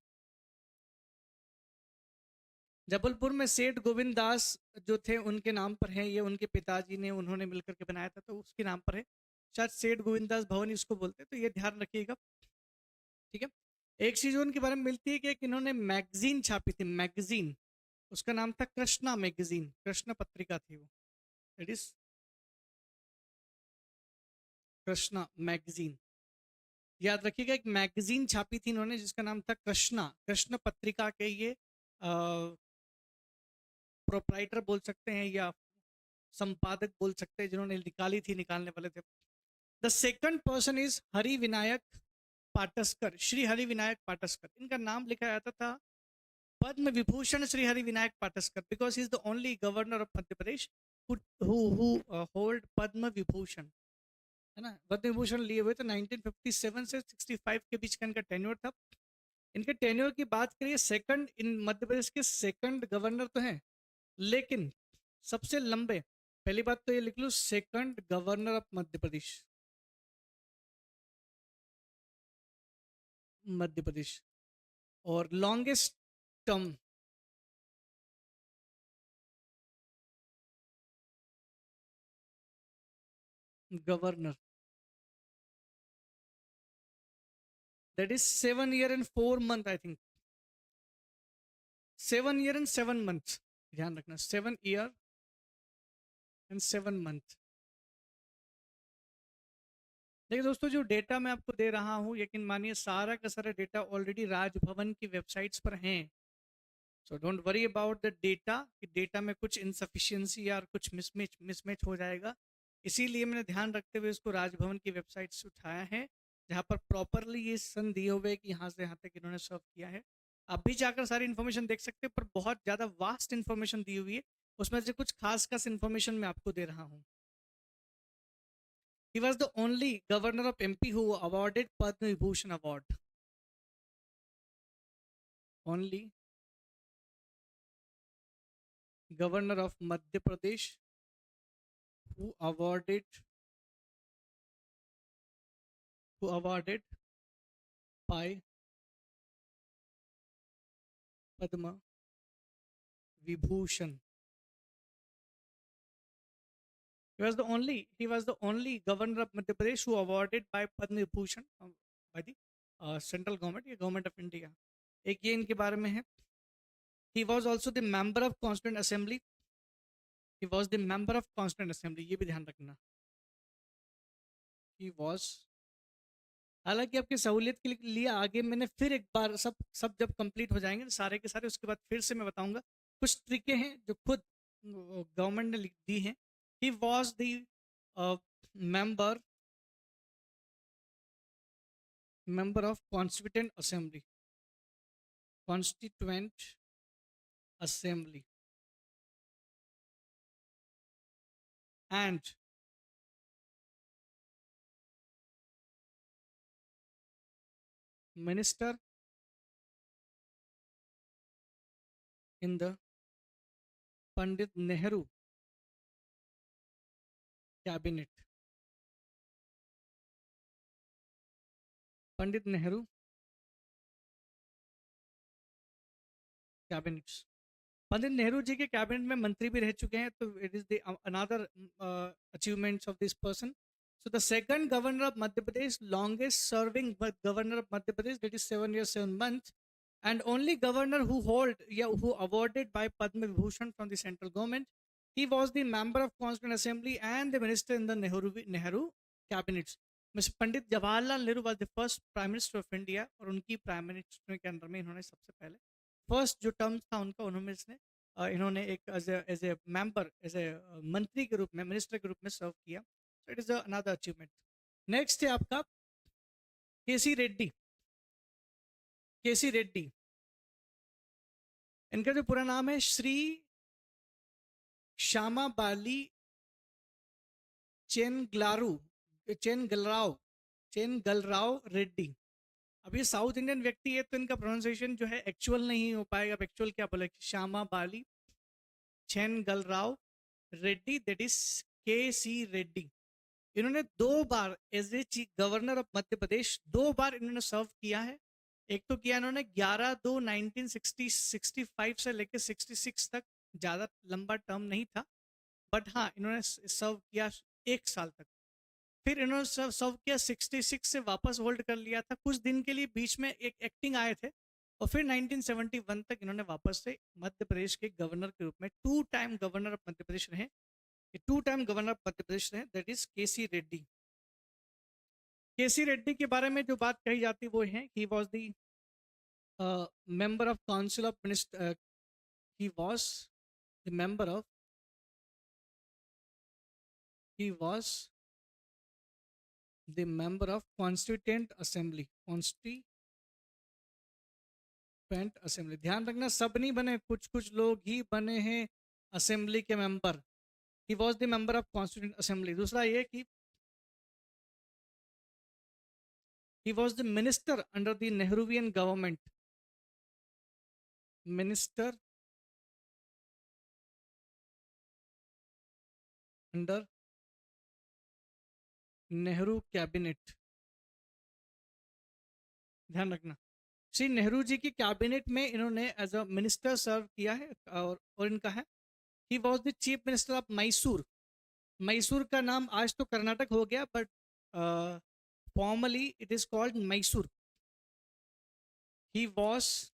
Jabalpur में सेठ गोविंद दास जो थे उनके नाम पर है, ये उनके पिताजी ने उन्होंने मिलकर के बनाया था तो उसके नाम पर है, शायद सेठ गोविंद दास भवन इसको बोलते हैं, तो ये ध्यान रखिएगा। ठीक है। एक चीज उनके बारे में मिलती है कि इन्होंने मैगजीन छापी थी, मैगजीन, उसका नाम था कृष्णा मैगजीन, कृष्ण पत्रिका थी वो, इट इज कृष्णा मैगजीन। याद रखिएगा एक मैगजीन छापी थी इन्होंने जिसका नाम था कृष्णा, कृष्ण पत्रिका के ये प्रोप्राइटर बोल सकते हैं या संपादक बोल सकते हैं, जिन्होंने निकाली थी, निकालने वाले थे। The second person is Hari Vinayak Pataskar, Shri Hari Vinayak Pataskar. इनका नाम लिखा जाता था Padma Vibhushan Shri Hari Vinayak Pataskar, because he is the only governor of Madhya Pradesh who hold Padma Vibhushan, है ना। पद्म विभूषण लिए हुए तो 1957 से 65 के बीच का इनका टेन्योर था। इनके टेन्योर की बात करिए, सेकंड इन मध्य प्रदेश के सेकंड गवर्नर तो हैं, लेकिन सबसे लंबे, पहली बात तो ये लिख लो, सेकंड गवर्नर ऑफ मध्य प्रदेश, मध्य प्रदेश, और longest term governor, that is 7 year and 4 month, I think 7 year and 7 months, ध्यान रखना 7 year and 7 month। देखिए दोस्तों, जो डेटा मैं आपको दे रहा हूँ, यकीन मानिए सारा का सारा डेटा ऑलरेडी राजभवन की वेबसाइट्स पर हैं। So don't worry about the data कि डेटा में कुछ इनसफिशियंसी या कुछ मिसमैच हो जाएगा। इसीलिए मैंने ध्यान रखते हुए इसको राजभवन की वेबसाइट से उठाया है, जहाँ पर प्रॉपरली ये सन दिए हुए कि यहाँ से यहाँ तक इन्होंने सर्व किया है। आप भी जाकर सारी इन्फॉर्मेशन देख सकते हैं, पर बहुत ज़्यादा वास्ट इन्फॉर्मेशन दी हुई है, उसमें से कुछ खास खास इन्फॉर्मेशन मैं आपको दे रहा हूँ। He was the only governor of MP who awarded Padma Vibhushan Award. Only governor of Madhya Pradesh who awarded by Padma Vibhushan. He was the only governor of Madhya Pradesh who awarded by Padma Vibhushan by the central government या government of India. एक ये इनके बारे में है। He was also the member of Constituent Assembly. He was the member of Constituent Assembly, ये भी ध्यान रखना। He was, हालांकि आपकी सहूलियत के लिए आगे मैंने फिर एक बार सब सब जब कंप्लीट हो जाएंगे सारे के सारे, उसके बाद फिर से मैं बताऊंगा। कुछ ट्रिकें हैं जो खुद गवर्नमेंट ने लिख दी हैं। He was the member member of constituent assembly, constituent assembly. and minister in the Pandit Nehru cabinet. Pandit Nehru cabinet, Pandit Nehru ji के कैबिनेट में मंत्री भी रह चुके हैं, तो it is the another achievements of this person. So the second governor of Madhya Pradesh, longest serving governor of Madhya Pradesh, that is 7 years 7 months, and only governor who who awarded by Padma Vibhushan from the central government. He was the member of Constituent Assembly and the minister in the Nehru cabinets. Mr. Pandit Jawaharlal Nehru was the first prime minister of India, और उनकी प्राइम मिनिस्टर के अंडर में इन्होंने सबसे पहले फर्स्ट जो टर्म था उनका, उन्होंने इन्होंने एक as a member, as a मंत्री के रूप में, मिनिस्टर के रूप में सर्व किया. So it is another achievement. Next है आपका केसी रेड्डी. केसी रेड्डी, इनका जो पूरा नाम है श्री श्यामा बाली चेनगलराव रेड्डी. अब ये साउथ इंडियन व्यक्ति है, तो इनका प्रोनाउंसिएशन जो है एक्चुअल नहीं हो पाएगा. अब एक्चुअल क्या बोले, Shyama Bali Chengalrao Reddy, that is KC Reddy. इन्होंने 2 बार as a chief governor of Madhya Pradesh 2 बार इन्होंने सर्व किया है. एक तो किया इन्होंने 11/2/1965 से लेकर 66 तक, ज़्यादा लंबा टर्म नहीं था, बट हाँ इन्होंने सर्व किया 1 साल तक. फिर इन्होंने सर्व किया 66 से वापस होल्ड कर लिया था, कुछ दिन के लिए बीच में एक एक्टिंग आए थे, और फिर 1971 तक इन्होंने वापस से मध्य प्रदेश के गवर्नर के रूप में 2 टाइम गवर्नर ऑफ मध्य प्रदेश रहे. 2 टाइम गवर्नर ऑफ मध्य प्रदेश रहे, दैट इज केसी रेड्डी. केसी रेड्डी के बारे में जो बात कही जाती वो है, ही was the member of council of minister, he was the member of Constituent Assembly. ध्यान रखना, सब नहीं बने, कुछ कुछ लोग ही बने हैं असेंबली के member. He was the member of constituent assembly. दूसरा ये कि ही was the minister under the Nehruvian government. Minister under Nehru cabinet. ध्यान रखना, श्री नेहरू जी की कैबिनेट में इन्होंने एज अ मिनिस्टर सर्व किया है. और इनका है, ही was the chief minister of Mysore. Mysore का नाम आज तो कर्नाटक हो गया, but formally it is called Mysore. He was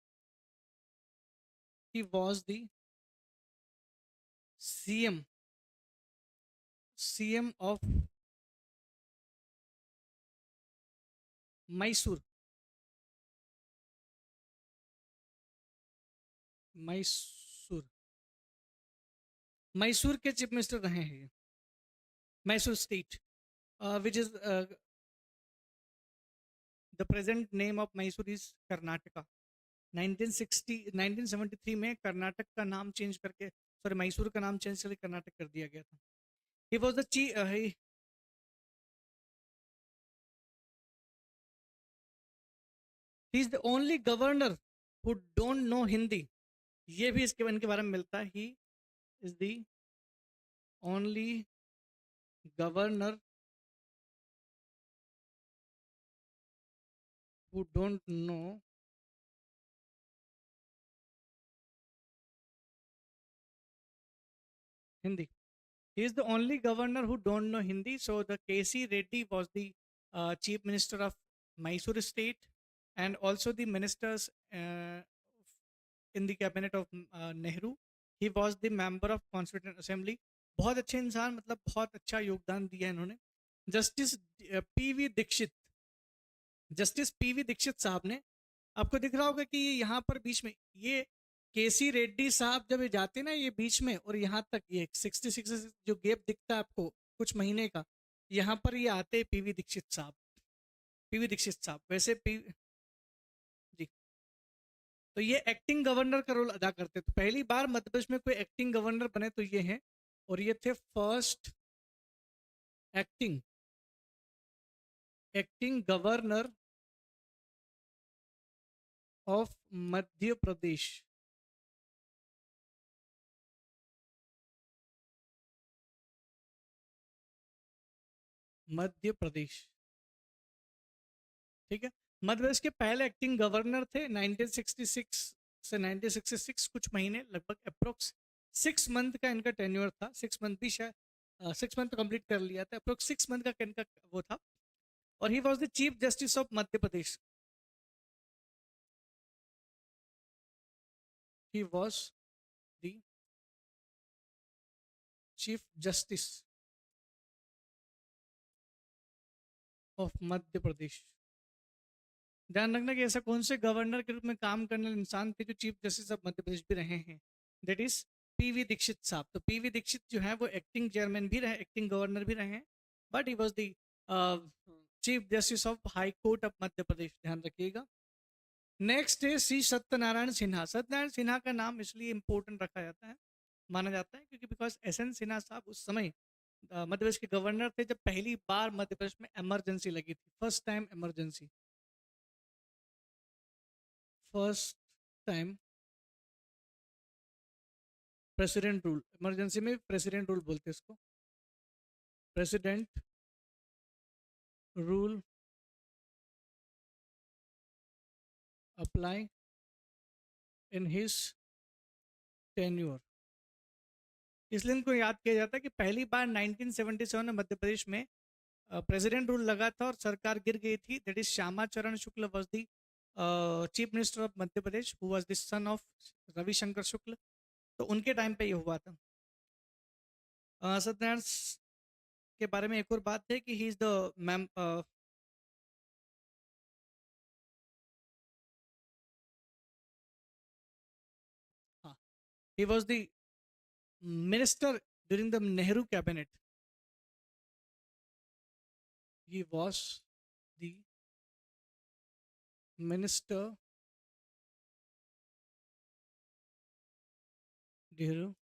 the CM of Mysore. Mysore के चीफ मिनिस्टर रहे हैं. Mysore state, which is the present name of Mysore is Karnataka. 1973 में कर्नाटक का नाम चेंज करके, सॉरी मैसूर का नाम चेंज करके कर्नाटक कर दिया गया था. He was the he is the only governor who don't know Hindi. ये भी इनके बारे में मिलता है. ही is the only governor who don't know Hindi. He is the only governor who don't know Hindi. So the KC Reddy was the chief minister of Mysore state, and also the ministers in the cabinet of Nehru. He was the member of Constituent Assembly. बहुत अच्छे इंसान, मतलब बहुत अच्छा योगदान दिया इन्होंने. जस्टिस पीवी दीक्षित साहब ने, आपको दिख रहा होगा कि यहाँ पर बीच में ये केसी रेड्डी साहब जब ये जाते ना, ये बीच में और यहाँ तक ये 66 जो गैप दिखता है आपको कुछ महीने का, यहाँ पर ये आते पीवी दीक्षित साहब. वैसे जी, तो ये एक्टिंग गवर्नर का रोल अदा करते. तो पहली बार मध्य प्रदेश में कोई एक्टिंग गवर्नर बने तो ये हैं, और ये थे first acting governor of Madhya प्रदेश। मध्य प्रदेश, ठीक है। मध्य प्रदेश के पहले एक्टिंग गवर्नर थे 1966 से 1966, कुछ महीने, लगभग अप्रोक्स 6 मंथ का इनका टेन्योर था। 6 मंथ भी शायद 6 मंथ तो कंप्लीट कर लिया था, अप्रोक्स 6 मंथ का इनका वो था। और he was the chief justice of Madhya Pradesh. He was the chief justice of Madhya Pradesh. ध्यान रखना कि ऐसा कौन से गवर्नर के रूप में काम करने वाले इंसान थे जो चीफ जस्टिस ऑफ मध्य प्रदेश भी रहे हैं। दैट इज पीवी दीक्षित साहब। तो पीवी दीक्षित जो है वो एक्टिंग चेयरमैन भी रहे, एक्टिंग गवर्नर भी रहे हैं, but he was the chief justice of high court of Madhya Pradesh. ध्यान रखिएगा। नेक्स्ट है श्री सत्यनारायण सिन्हा। सत्यनारायण सिन्हा का नाम इसलिए इंपॉर्टेंट रखा जाता है, माना जाता है, क्योंकि बिकॉज एस एन सिन्हा साहब उस समय मध्य प्रदेश के गवर्नर थे जब पहली बार मध्य प्रदेश में इमरजेंसी लगी थी। First time emergency, first time president rule. Emergency में प्रेसिडेंट रूल बोलते हैं इसको, president rule apply in his tenure. इसलिए इनको याद किया जाता है कि पहली बार 1977 में मध्य प्रदेश में प्रेसिडेंट रूल लगा था और सरकार गिर गई थी। That is Shyama Charan Shukla was the chief minister of Madhya Pradesh, who was the son of Ravishankar Shukla. तो उनके टाइम पे ये हुआ था। सत्यनारायण के बारे में एक और बात है कि ही is the ma'am he was the minister during the Nehru cabinet. He was the minister during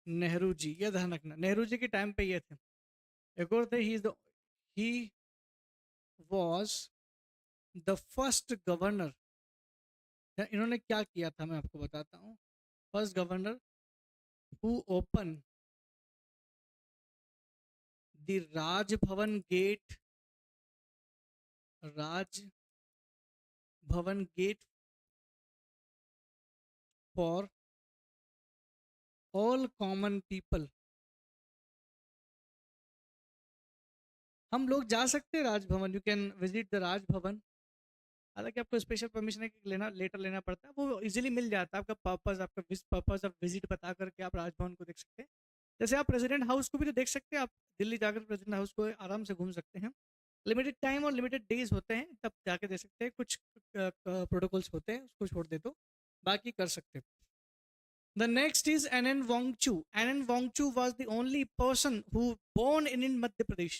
Nehru ji. ये ध्यान रखना, नेहरू जी के टाइम पे ये थे। एक और थे, he was the first governor। इन्होंने क्या किया था मैं आपको बताता हूँ। First governor who open the Rajbhavan gate, Rajbhavan gate for all common people. हम लोग जा सकते हैं Rajbhavan, you can visit the Rajbhavan. हालांकि आपको स्पेशल परमिशन लेना, लेटर लेना पड़ता है, वो इजीली मिल जाता है। आपका पर्पस, आपका पर्पस ऑफ विजिट बता करके आप राजभवन को देख सकते हैं। जैसे आप प्रेसिडेंट हाउस को भी तो देख सकते हैं। आप दिल्ली जाकर प्रेसिडेंट हाउस को आराम से घूम सकते हैं। लिमिटेड टाइम और लिमिटेड डेज होते हैं, तब जाके देख सकते हैं। कुछ प्रोटोकॉल्स होते हैं, उसको छोड़ दे तो बाकी कर सकते हैं। The next is N.N. Wangchu. N.N. Wangchu was the only person who born in Madhya Pradesh.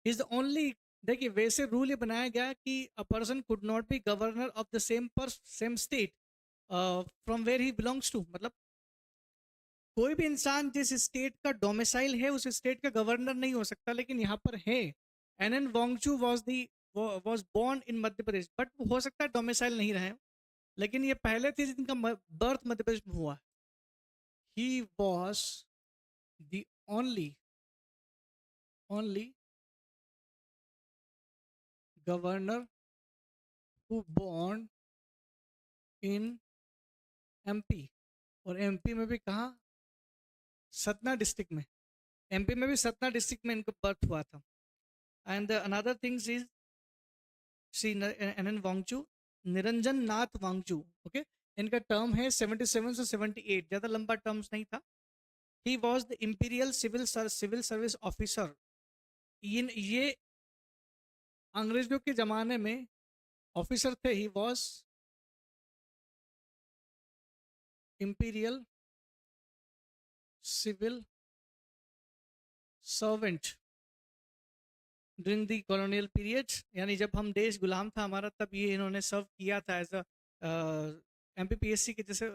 He is the only, देखिए वैसे रूल ये बनाया गया कि a person could not be governor of the same state from where he belongs to. मतलब कोई भी इंसान जिस स्टेट का डोमिसाइल है उस स्टेट का गवर्नर नहीं हो सकता, लेकिन यहाँ पर है। N N Wanchoo was born in Madhya Pradesh, but हो सकता है डोमिसाइल नहीं रहे, लेकिन ये पहले थे जिनका बर्थ मध्य प्रदेश में हुआ। He was the only governor who born in MP. और एमपी में भी कहा, सतना डिस्ट्रिक्ट में। एमपी में भी सतना डिस्ट्रिक्ट में इनका बर्थ हुआ था। And another things is Shri N N Wanchoo, Niranjan Nath Wanchoo. Okay, इनका टर्म है 77 से 78, ज्यादा लंबा टर्म्स नहीं था। He was the imperial civil service officer. ये अंग्रेजों के जमाने में ऑफिसर थे। He was imperial civil servant during the colonial period. यानी जब हम देश गुलाम था हमारा, तब ये इन्होंने सर्व किया था एज अ एमपीपीएससी के जैसे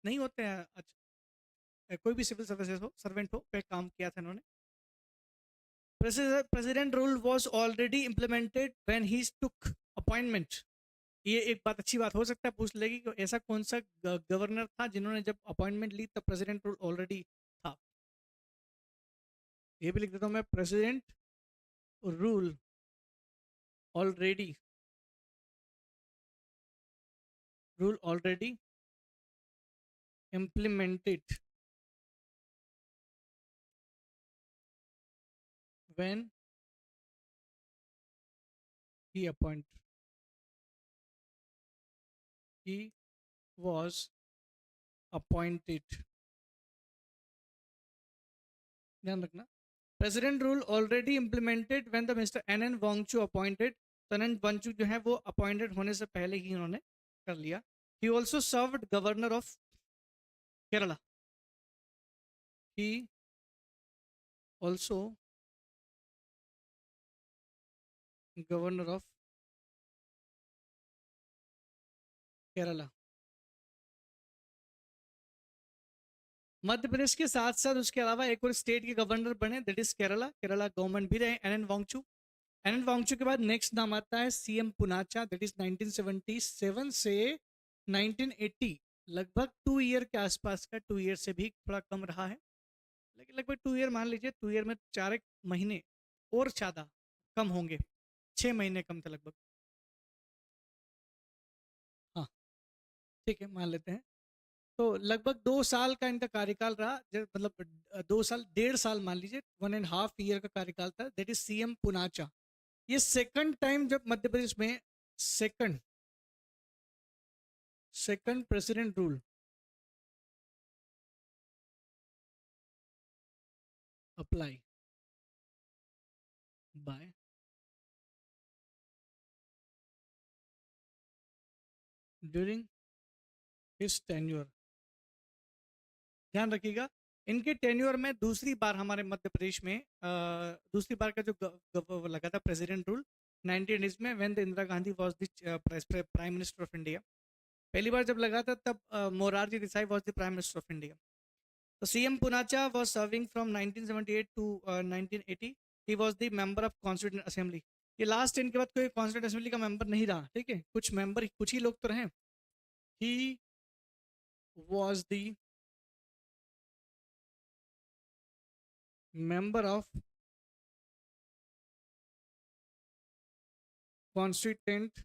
नहीं होते हैं, अच्छा कोई भी सिविल सर्विसेज हो, सर्वेंट हो, पे काम किया था इन्होंने। President rule was already implemented when he took appointment. ये एक बात अच्छी बात हो सकता है पूछ लेगी कि ऐसा कौन सा गवर्नर था जिन्होंने जब अपॉइंटमेंट ली तब प्रेसिडेंट रूल ऑलरेडी था. ये भी लिख देता हूं मैं, president rule already implemented when he was appointed. ध्यान रखना, president rule already implemented when the mister N Wanchoo appointed. तो एन वांगचू जो है वो अपॉइंटेड होने से पहले ही उन्होंने कर लिया. He also served governor of Kerala. He also governor of Kerala. Madhya Pradesh के साथ साथ उसके अलावा एक और स्टेट के गवर्नर बने, that is Kerala. Kerala government भी रहे एन वांगचू. एन वांगचू के बाद नेक्स्ट नाम आता है सीएम पुनाचा, दैट इज 1977 से 1980, लगभग 2 ईयर के आसपास का. 2 ईयर से भी थोड़ा कम रहा है, लेकिन लगभग 2 ईयर मान लीजिए. 2 ईयर में 4 महीने और ज़्यादा कम होंगे, 6 महीने कम थे लगभग. हाँ ठीक है, मान लेते हैं. तो लगभग 2 साल का इनका कार्यकाल रहा, मतलब 2 साल 1.5 साल मान लीजिए, 1.5 ईयर का कार्यकाल था. That is CM Punacha. ये सेकंड टाइम जब मध्य प्रदेश में second president rule apply by during his tenure. ध्यान रखिएगा, इनके टेन्योर में दूसरी बार हमारे मध्य प्रदेश में दूसरी बार का जो लगा था प्रेसिडेंट रूल 1980 में, when the Indira Gandhi was the prime minister of India. पहली बार जब लगा था तब Morarji Desai was the prime minister of India. तो CM Punacha was serving from 1978 to 1980. He was the member of constituent assembly. ये लास्ट इनके बाद कोई कॉन्स्टिट्यूएंट असेंबली का मेंबर नहीं रहा, ठीक है. कुछ मेंबर, कुछ ही लोग तो रहे. ही was the member of constituent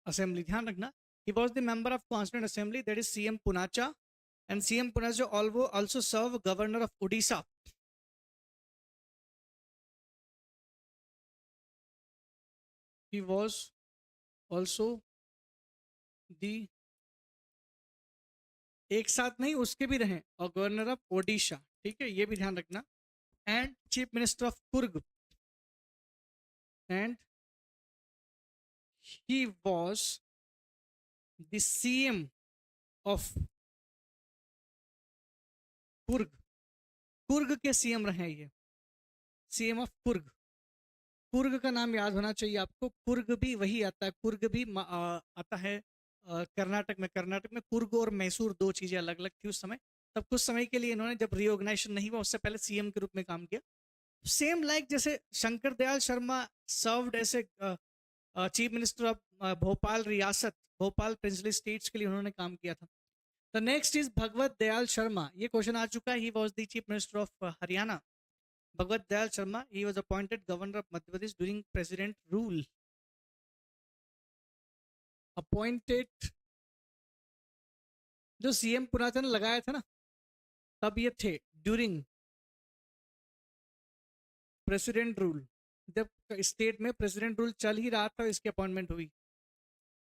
assembly. ध्यान रखना, he was the member of constituent assembly, that is CM Punacha. And CM Punacha also served governor of Odisha. He was also the, एक साथ नहीं उसके भी रहे, और गवर्नर ऑफ ओडिशा, ठीक है, ये भी ध्यान रखना. And chief minister of Coorg. And he was the CM of Coorg. Coorg के सीएम रहे ये, सीएम ऑफ कुर्ग. कुर्ग का नाम याद होना चाहिए आपको. कुर्ग भी वही आता है, कुर्ग भी आता है कर्नाटक में. कर्नाटक में कुर्ग और मैसूर 2 चीजें अलग अलग थी उस समय. तब कुछ समय के लिए इन्होंने, जब रीऑर्गेनाइजेशन नहीं हुआ उससे पहले, सीएम के रूप में काम किया. सेम लाइक जैसे Shankar Dayal Sharma served as chief minister of Bhopal रियासत, भोपाल प्रिंसली स्टेट्स के लिए उन्होंने काम किया था. The next is Bhagwat Dayal Sharma. ये क्वेश्चन आ चुका है. He was the chief minister of Haryana. Bhagwat Dayal Sharma, he was appointed governor of Madhya Pradesh during president rule. Appointed, जो सीएम पुनाचा ने लगाया था ना, तब ये थे ड्यूरिंग प्रेसिडेंट रूल. जब स्टेट में प्रेसिडेंट रूल चल ही रहा था इसकी अपॉइंटमेंट हुई.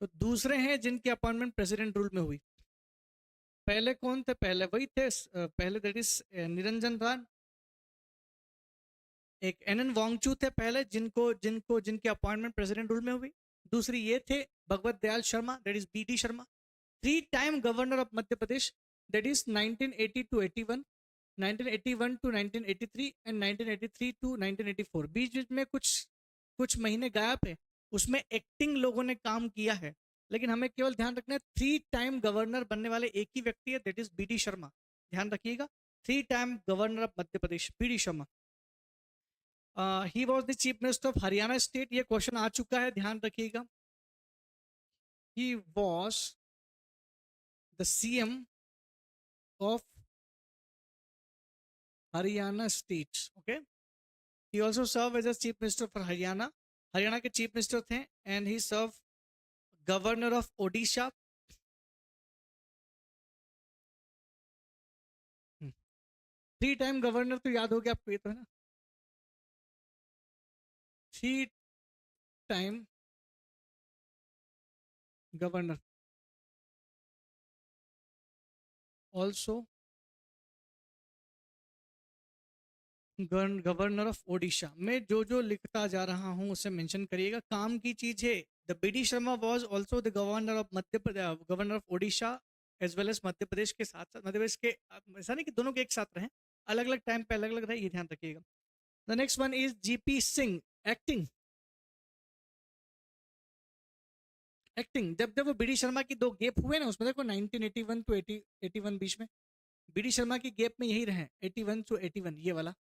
तो दूसरे हैं जिनकी अपॉइंटमेंट प्रेसिडेंट रूल में हुई. पहले कौन थे? पहले वही थे, पहले दैट इज निरंजन राय. एक एन वांगचू थे पहले, जिनकी अपॉइंटमेंट प्रेसिडेंट रूल में हुई. दूसरी ये थे Bhagwat Dayal Sharma, that is BD Sharma, 3 time governor of Madhya Pradesh, that is 1980 to 81, 1981 to 1983 and 1983 to 1984. बीच बीच में कुछ महीने गायब है, उसमें एक्टिंग लोगों ने काम किया है. लेकिन हमें केवल ध्यान रखना है 3 टाइम गवर्नर बनने वाले एक ही व्यक्ति है, दैट इज बीडी शर्मा. ध्यान रखिएगा, 3 time governor of Madhya Pradesh, BD Sharma. He was the chief minister of Haryana state, ये क्वेश्चन आ चुका है, ध्यान रखिएगा। He was the CM of Haryana state, okay. He also serve as a chief minister for Haryana, Haryana के चीफ मिनिस्टर थे। And he serve governor of Odisha, 3 time governor, तो याद हो गया आपको ये तो है ना, 3 time governor. Also governor of Odisha. मैं जो जो लिखता जा रहा हूँ उसे मेंशन करिएगा, काम की चीज है। The B Sharma was also the governor of Madhya Pradesh, governor of Odisha as well as Madhya Pradesh के साथ साथ, मध्य प्रदेश के ऐसा नहीं कि दोनों के एक साथ रहे, अलग अलग टाइम पे अलग अलग रहे, ये ध्यान रखिएगा। The next one is GP Singh, acting. Acting जब जब वो बी शर्मा की 2 गैप हुए ना, उसमें देखो 1981 टू 81 बीच में बी शर्मा की गैप में यही रहे, 81 टू 81 ये वाला,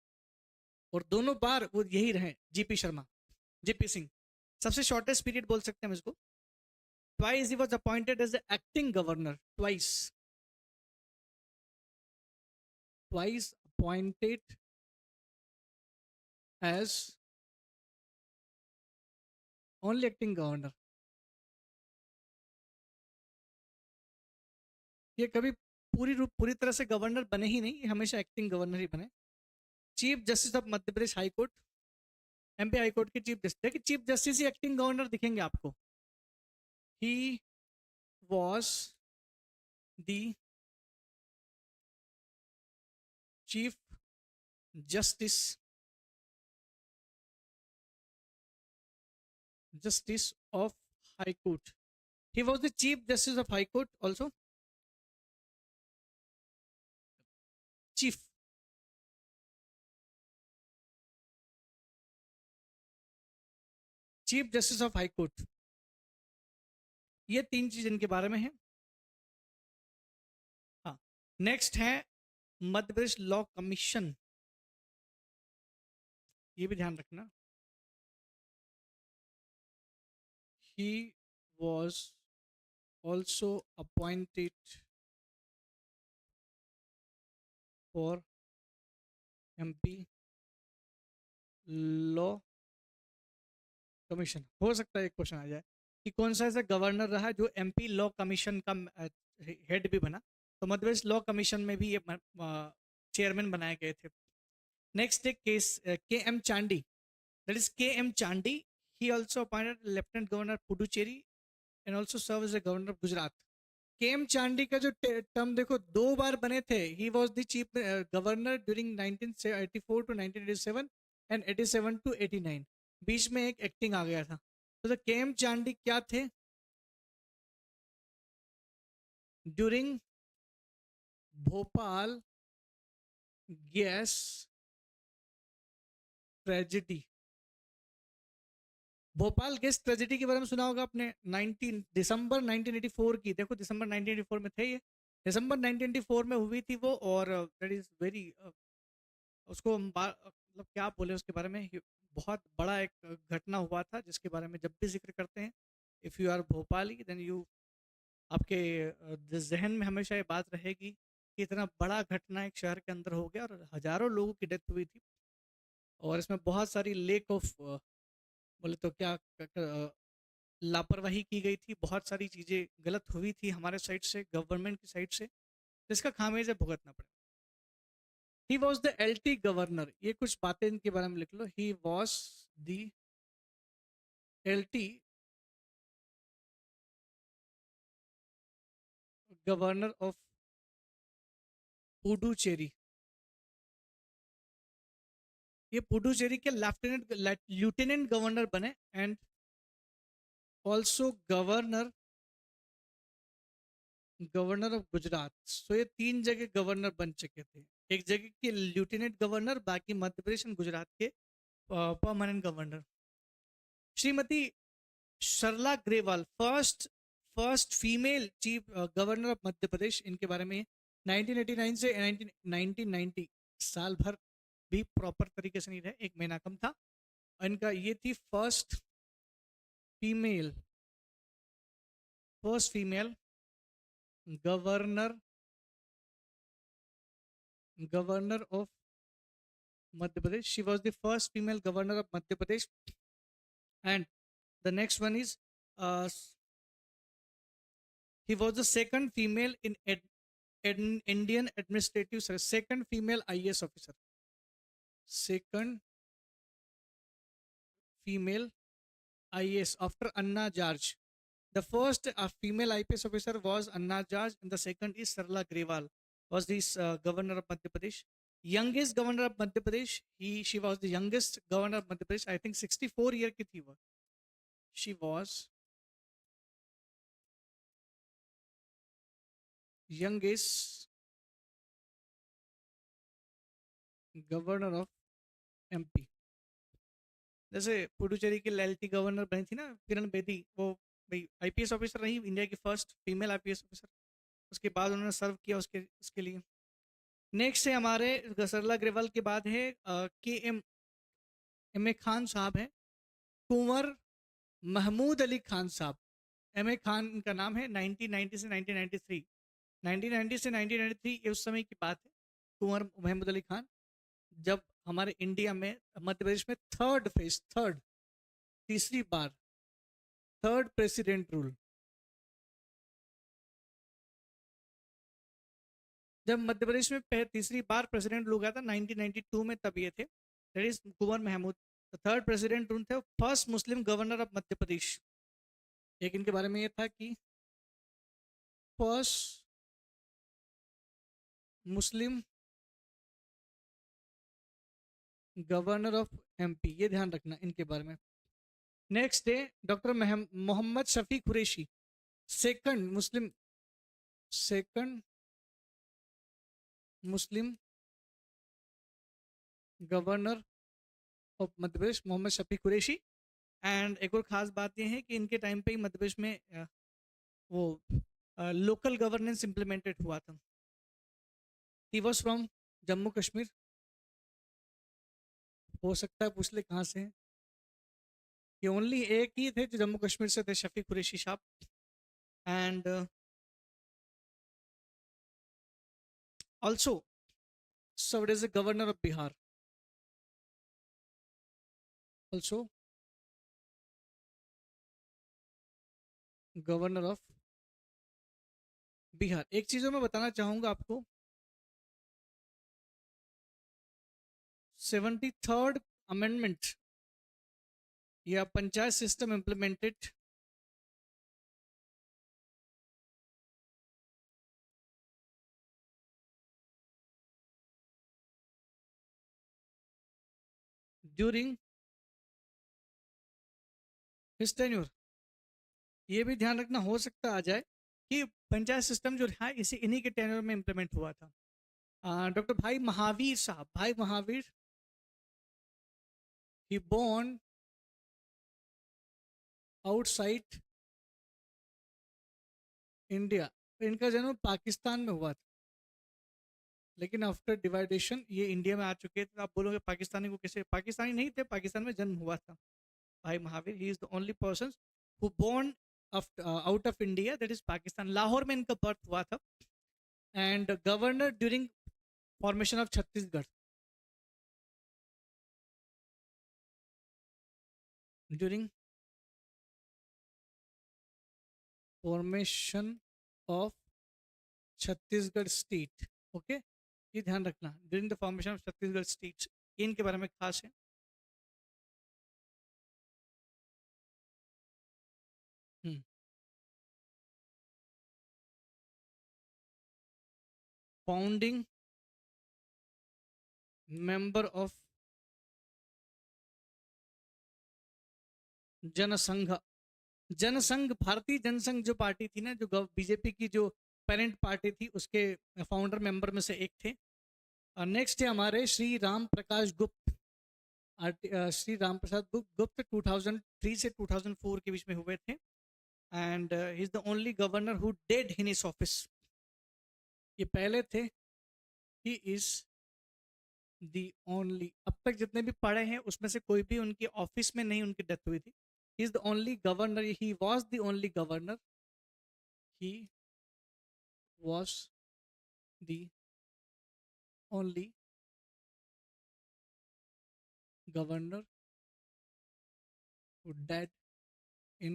और दोनों बार वो यही रहे जीपी शर्मा, जीपी सिंह। सबसे शॉर्टेस्ट पीरियड बोल सकते हैं हम इसको। Twice he was appointed as the acting governor, twice, twice appointed as only acting governor. ये कभी पूरी तरह से गवर्नर बने ही नहीं, ये हमेशा एक्टिंग गवर्नर ही बने। Chief justice of Madhya Pradesh high court, MP high court के चीफ जस्टिस, देखिए चीफ जस्टिस ही एक्टिंग गवर्नर दिखेंगे आपको। ही was the chief justice of High Court. He was the Chief Justice of High Court also. Chief. Chief Justice of High Court. ये 3 चीज इनके बारे में है। हाँ, नेक्स्ट है मध्य प्रदेश लॉ कमीशन, ये भी ध्यान रखना। He was also appointed for MP law commission. हो सकता है एक क्वेश्चन आ जाए कि कौन सा ऐसा गवर्नर रहा जो एमपी लॉ कमीशन का हेड भी बना, तो मध्य प्रदेश लॉ कमीशन में भी ये चेयरमैन बनाए गए थे। नेक्स्ट है case K M Chandy, that is K M Chandy. He also appointed lieutenant governor Puducherry and also serve as a governor of Gujarat. K M Chandy का जो टर्म देखो 2 बार बने थे। He was the chief governor during 1984 to 1987 and 87 to 89, बीच में एक एक्टिंग आ गया था। तो के एम चांडी क्या थे? During Bhopal gas tragedy, Bhopal gas tragedy के बारे में सुना होगा आपने, 19 दिसंबर 1984 की, देखो दिसंबर 1984 में थे ये, दिसंबर 1984 में हुई थी वो। और दैट इज वेरी, उसको मतलब क्या बोले उसके बारे में, बहुत बड़ा एक घटना हुआ था जिसके बारे में जब भी जिक्र करते हैं, if you are Bhopali then you, आपके जहन में हमेशा ये बात रहेगी कि इतना बड़ा घटना एक शहर के अंदर हो गया और हजारों लोगों की डेथ हुई थी, और इसमें बहुत सारी लेक ऑफ बोले तो क्या लापरवाही की गई थी, बहुत सारी चीज़ें गलत हुई थी हमारे साइड से, गवर्नमेंट की साइड से, जिसका खामियाजा भुगतना पड़े। He was the LT governor, ये कुछ बातें इनके बारे में लिख लो। He was the LT governor of Puducherry. ये पुडुचेरी के लेफ्टिनेंट गवर्नर बने and also governor of Gujarat. So ये 3 जगह गवर्नर बन चुके थे, एक जगह के लेफ्टिनेंट गवर्नर, बाकी मध्य प्रदेश एंड गुजरात के permanent governor. Shrimati Sarla Grewal, first female chief governor of Madhya Pradesh, इनके बारे में 1989 से 1990 साल भर भी प्रॉपर तरीके से नहीं रहे, 1 महीना कम था। इनका ये थी female first female governor governor of Madhya Pradesh. She was the first female governor of Madhya Pradesh. And the next one is he was the second female in Indian administrative service, second female IAS officer, second female IAS after Anna George. The first female IPS officer was Anna George, and the second is Sarla Grewal, was this governor of Madhya Pradesh. Youngest governor of Madhya Pradesh, she was the youngest governor of Madhya Pradesh. I think 64 year की थी वो. She was youngest governor of MP. जैसे पुडुचेरी की लैल्टी गवर्नर बनी थी ना किरण बेदी, वो भाई आईपीएस ऑफिसर रही, इंडिया की फर्स्ट फीमेल आईपीएस ऑफिसर. उसके बाद उन्होंने सर्व किया उसके लिए. नेक्स्ट है हमारे सरला ग्रेवाल के बाद है के एम ए खान साहब हैं, कुंवर महमूद अली खान साहब. एम ए खान इनका नाम है. 1990 से 1993, 1990 से 1993 ये उस समय की बात है. कुंवर महमूद अली खान जब हमारे इंडिया में मध्य प्रदेश में तीसरी बार थर्ड प्रेसिडेंट रूल, जब मध्य प्रदेश में तीसरी बार प्रेसिडेंट रूल हुआ था 1992 में, तब ये थे. That is Kunwar Mahmood. Third president rule थे, first Muslim governor of Madhya Pradesh. एक इनके बारे में ये था कि first Muslim governor of MP, ये ध्यान रखना इनके बारे में. नेक्स्ट है doctor Mohammad Shafi Qureshi, second Muslim governor of Madhya Pradesh, Mohammad Shafi Qureshi. And एक और खास बात यह है कि इनके टाइम पे ही मध्य प्रदेश में वो लोकल गवर्नेंस इंप्लीमेंटेड हुआ था. He was from Jammu Kashmir. हो सकता है पूछ ले कहाँ से हैं. ये ओनली एक ही थे जो जम्मू कश्मीर से थे, शफी कुरैशी साहब. And also served as a governor of Bihar. Also governor of Bihar. एक चीज मैं बताना चाहूंगा आपको, 73rd अमेंडमेंट या panchayat system implemented during his tenure. ये भी ध्यान रखना, हो सकता आ जाए कि पंचायत सिस्टम जो है इसी इन्हीं के टेन्योर में इंप्लीमेंट हुआ था. डॉक्टर भाई महावीर साहब, भाई Mahavir, he born outside India. इनका जन्म पाकिस्तान में हुआ था, लेकिन आफ्टर डिवाइडेशन ये इंडिया में आ चुके थे. आप बोलोगे पाकिस्तानी को कैसे, पाकिस्तानी नहीं थे, पाकिस्तान में जन्म हुआ था. Bhai Mahavir, he is the only person who born out of India, that is Pakistan. Lahore में इनका बर्थ हुआ था. And governor during formation of Chhattisgarh, during formation of Chhattisgarh state. Okay, ये ध्यान रखना, during the formation of Chhattisgarh state. इनके बारे में खास है. Founding member of Jansangh. Jansangh, Bharatiya Jansangh जो पार्टी थी ना, जो बीजेपी की जो पेरेंट पार्टी थी, उसके फाउंडर मेंबर में से एक थे. नेक्स्ट है हमारे श्री राम प्रकाश गुप्त. श्री राम प्रसाद गुप्त 2003 से 2004 के बीच में हुए थे. And he is the only governor who dead in his office. ये पहले थे. ही इज दी ओनली, अब तक जितने भी पढ़े हैं उसमें से कोई भी उनके ऑफिस में नहीं उनकी डेथ हुई थी. ही is the only governor, he was the only governor, he was the only governor who died in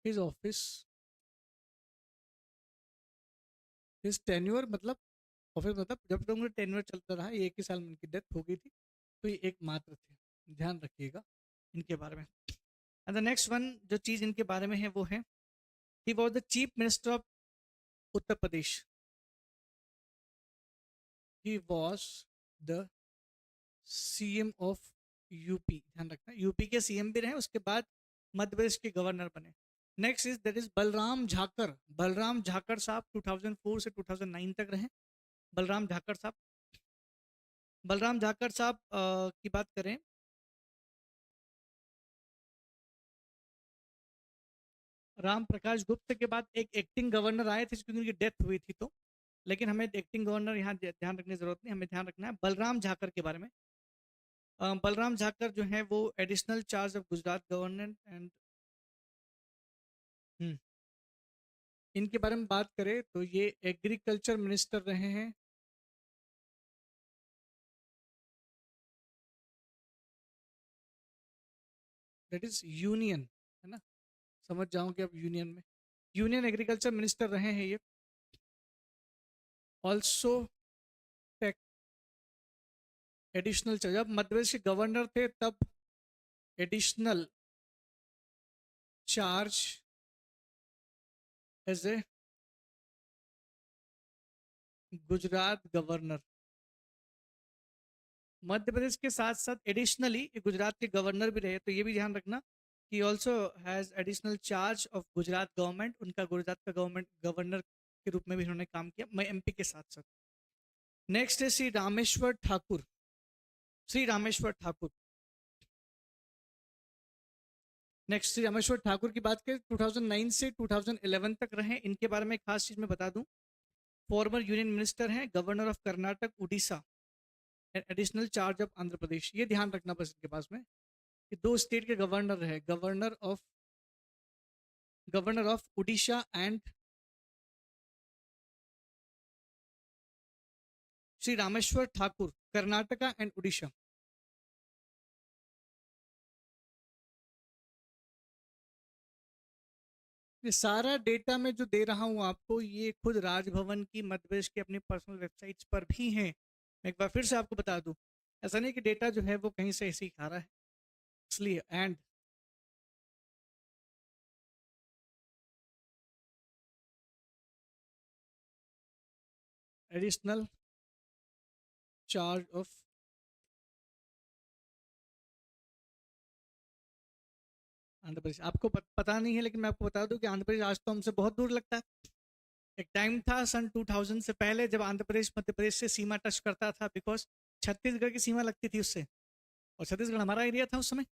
his office, his tenure, मतलब ऑफिस मतलब जब तक उनका टेन्योर चलता रहा, ये एक ही साल में उनकी डेथ हो गई थी. तो ये एक मात्र थे, ध्यान रखिएगा इनके बारे में. एंड द नेक्स्ट वन जो चीज इनके बारे में है वो है, ही was the chief minister of Uttar Pradesh. He was the CM of UP, ध्यान रखना यूपी के सीएम भी रहे, उसके बाद मध्य प्रदेश के गवर्नर बने. Next is that is Balram Jhakhar. Balram Jhakhar साहब 2004 से 2009 तक रहे. बलराम झाकर साहब, बलराम झाकर साहब की बात करें, राम प्रकाश गुप्त के बाद एक एक्टिंग गवर्नर आए थे क्योंकि उनकी डेथ हुई थी. तो लेकिन हमें एक्टिंग गवर्नर यहाँ ध्यान रखने की जरूरत नहीं, हमें ध्यान रखना है बलराम झाकर के बारे में. बलराम झाकर जो है वो additional charge of Gujarat government and, इनके बारे में बात करें तो ये एग्रीकल्चर मिनिस्टर रहे हैं. दैट इज यूनियन, है ना, समझ जाओगे अब यूनियन में, यूनियन एग्रीकल्चर मिनिस्टर रहे हैं ये. ऑल्सो टेक एडिशनल, जब मध्य प्रदेश के गवर्नर थे तब additional charge as a Gujarat governor. Madhya Pradesh के साथ साथ एडिशनली गुजरात के गवर्नर भी रहे, तो ये भी ध्यान रखना कि also has additional charge of Gujarat government. उनका गुजरात का गवर्नमेंट गवर्नर के रूप में भी उन्होंने काम किया, मैं एमपी के साथ साथ. नेक्स्ट है श्री रामेश्वर ठाकुर. श्री रामेश्वर ठाकुर, नेक्स्ट श्री रामेश्वर ठाकुर की बात करें 2009 से 2011 तक रहे. इनके बारे में एक खास चीज मैं बता दूं, फॉर्मर यूनियन मिनिस्टर हैं, governor of Karnataka, Orissa and additional charge of Andhra Pradesh. ये ध्यान रखना बस इनके पास में कि दो स्टेट के गवर्नर रहे, governor of Orissa and Shri Rameshwar Thakur, Karnataka and Orissa. ये सारा डेटा मैं जो दे रहा हूं आपको, ये खुद राजभवन की मध्य प्रदेश की अपनी पर्सनल वेबसाइट्स पर भी हैं. मैं एक बार फिर से आपको बता दूं, ऐसा नहीं कि डेटा जो है वो कहीं से ऐसे ही खा रहा है, इसलिए. And additional charge of Andhra Pradesh, आपको पता नहीं है लेकिन मैं आपको बता दूं कि आंध्र प्रदेश आज तो हमसे बहुत दूर लगता है. एक टाइम था सन 2000 से पहले जब आंध्र प्रदेश मध्य प्रदेश से सीमा टच करता था, बिकॉज छत्तीसगढ़ की सीमा लगती थी उससे, और छत्तीसगढ़ हमारा एरिया था उस समय.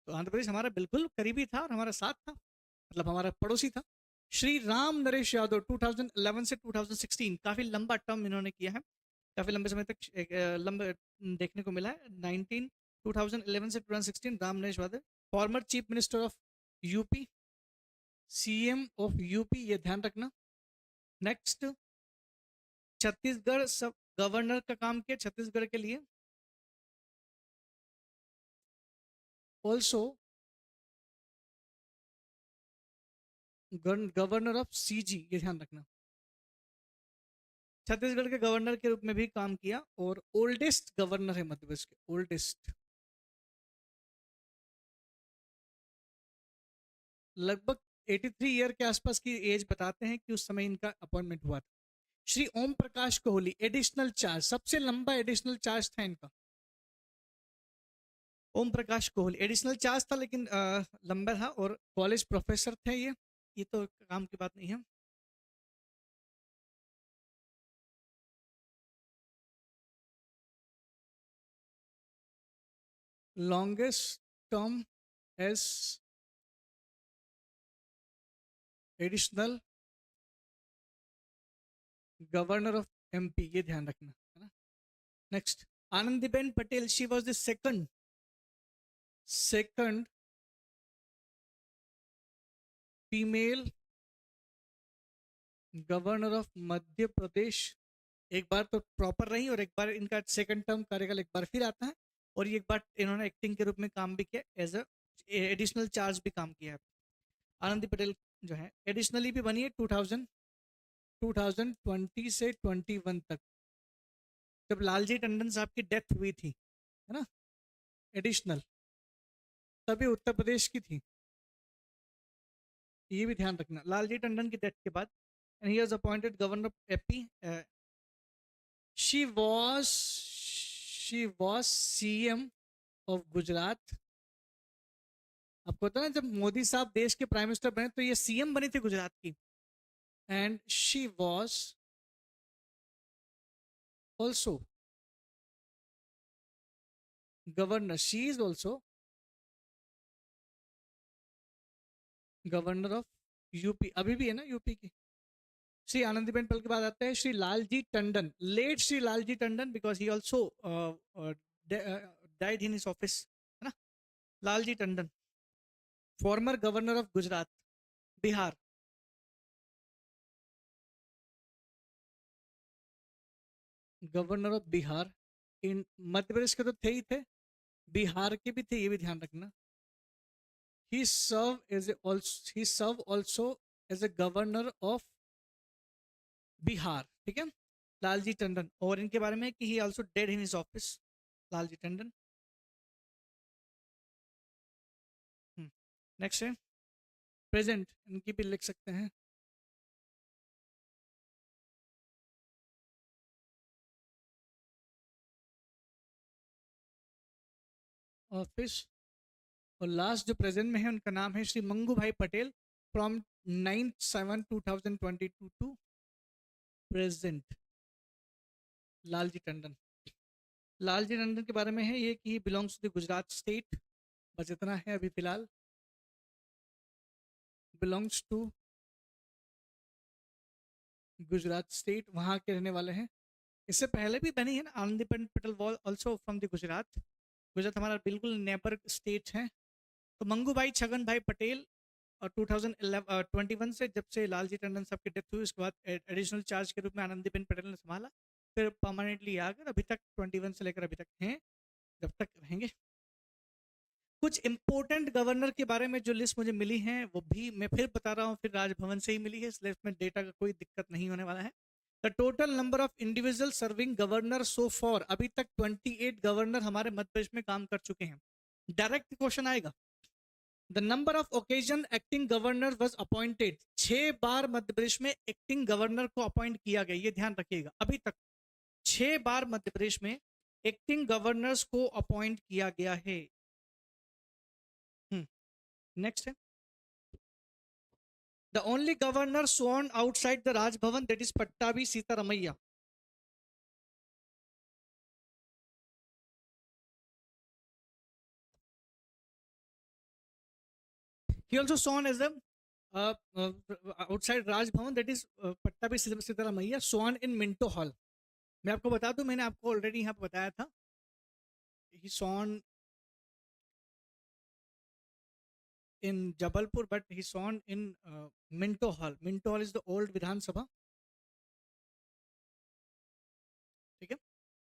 तो आंध्र प्रदेश हमारा बिल्कुल करीबी था और हमारा साथ था, मतलब हमारा पड़ोसी था. श्री राम नरेश यादव 2011 से 2016, काफी लंबा टर्म इन्होंने किया है, काफी लंबे समय तक एक लंबे देखने को मिला है. 2011 से 2016 Ram Naresh Yadav, former chief minister of UP, CM of UP, ये ध्यान रखना. नेक्स्ट, छत्तीसगढ़ सब गवर्नर का काम किया छत्तीसगढ़ के लिए. ऑल्सो गवर्नर ऑफ सीजी, ये ध्यान रखना, छत्तीसगढ़ के गवर्नर के रूप में भी काम किया. और ओल्डेस्ट गवर्नर है मध्य प्रदेश के, ओल्डेस्ट, लगभग 83 ईयर के आसपास की एज बताते हैं कि उस समय इनका अपॉइंटमेंट हुआ था. श्री ओम प्रकाश कोहली, एडिशनल चार्ज, सबसे लंबा एडिशनल चार्ज था इनका. ओम प्रकाश कोहली एडिशनल चार्ज था लेकिन लंबा था, और कॉलेज प्रोफेसर थे ये तो काम की बात नहीं है. Longest term as additional governor of MP, ये ध्यान रखना, है ना. Next, Anandiben Patel, she was the second female governor of Madhya Pradesh. एक बार तो प्रॉपर रही और एक बार इनका सेकंड टर्म कार्यकाल एक बार फिर आता है, और ये एक बार इन्होंने एक्टिंग के रूप में काम भी किया, एज अ एडिशनल चार्ज भी काम किया है। आनंदी पटेल जो है एडिशनली भी बनी है 2020 से 21 तक, जब लालजी टंडन साहब की डेथ हुई थी, है ना, एडिशनल, तभी उत्तर प्रदेश की थी, ये भी ध्यान रखना। लालजी टंडन की डेथ के बाद and he was appointed governor of AP. She was CM of Gujarat. आपको पता है जब मोदी साहब देश के प्राइम मिनिस्टर बने तो ये सीएम बनी थी गुजरात की। And she was also governor, she is also governor of UP, अभी भी है ना यूपी की। श्री आनंदीबेन पटेल के बाद आता है Shri Lalji Tandon, late Shri Lalji Tandon, because he also died in his office, है ना। Lalji Tandon, former governor of Gujarat, Bihar. Governor of Bihar, in Madhya Pradesh के तो थे ही थे, बिहार के भी थे, ये भी ध्यान रखना। He serve also as a governor of Bihar, ठीक है, लालजी टंडन। और इनके बारे में कि he also dead in his office, Lalji Tandon. Next है प्रेजेंट, इनकी भी लिख सकते हैं। ऑफिस, और लास्ट जो प्रेजेंट में है उनका नाम है Shri Mangu Bhai Patel, from 9/7/2022 to present. Lalji Tandon, Lalji Tandon के बारे में है ये कि belongs to the Gujarat state, बस इतना है अभी फिलहाल, बिलोंग्स टू गुजरात स्टेट, वहाँ के रहने वाले हैं। इससे पहले भी बनी है ना Anandiben Patel wall also from the Gujarat, Gujarat हमारा बिल्कुल नेबर स्टेट है। तो मंगू भाई छगन भाई पटेल, और 2021 से जब से लालजी टंडन साहब की डेथ हुई उसके बाद एडिशनल चार्ज के रूप में आनंदीबेन पटेल ने संभाला, फिर परमानेंटली आकर अभी तक 21 से लेकर अभी तक हैं, जब तक रहेंगे। कुछ इंपॉर्टेंट गवर्नर के बारे में जो लिस्ट मुझे मिली है वो भी मैं फिर बता रहा हूँ, फिर राजभवन से ही मिली है, इस लिस्ट में डेटा का कोई दिक्कत नहीं होने वाला है। The total number of individual serving governor so for, अभी तक 28 गवर्नर हमारे मध्य प्रदेश में काम कर चुके हैं। डायरेक्ट क्वेश्चन आएगा, the number of occasion acting governor was appointed, 6 बार मध्य प्रदेश में एक्टिंग गवर्नर को अपॉइंट किया गया, ये ध्यान रखिएगा। अभी तक 6 बार मध्य प्रदेश में एक्टिंग गवर्नर्स को अपॉइंट किया गया है। नेक्स्ट है the only governor sworn outside the Raj Bhavan, that is Pattabi Sitaramaiya. He also sworn as a outside Raj Bhavan, that is Pattabi Sitaramaiya, sworn in Minto Hall. मैं आपको बता दूं, मैंने आपको ऑलरेडी यहाँ पे बताया था, he sworn in Jabalpur, but he sworn in Minto Hall. Minto Hall is the old Vidhan Sabha, ठीक है।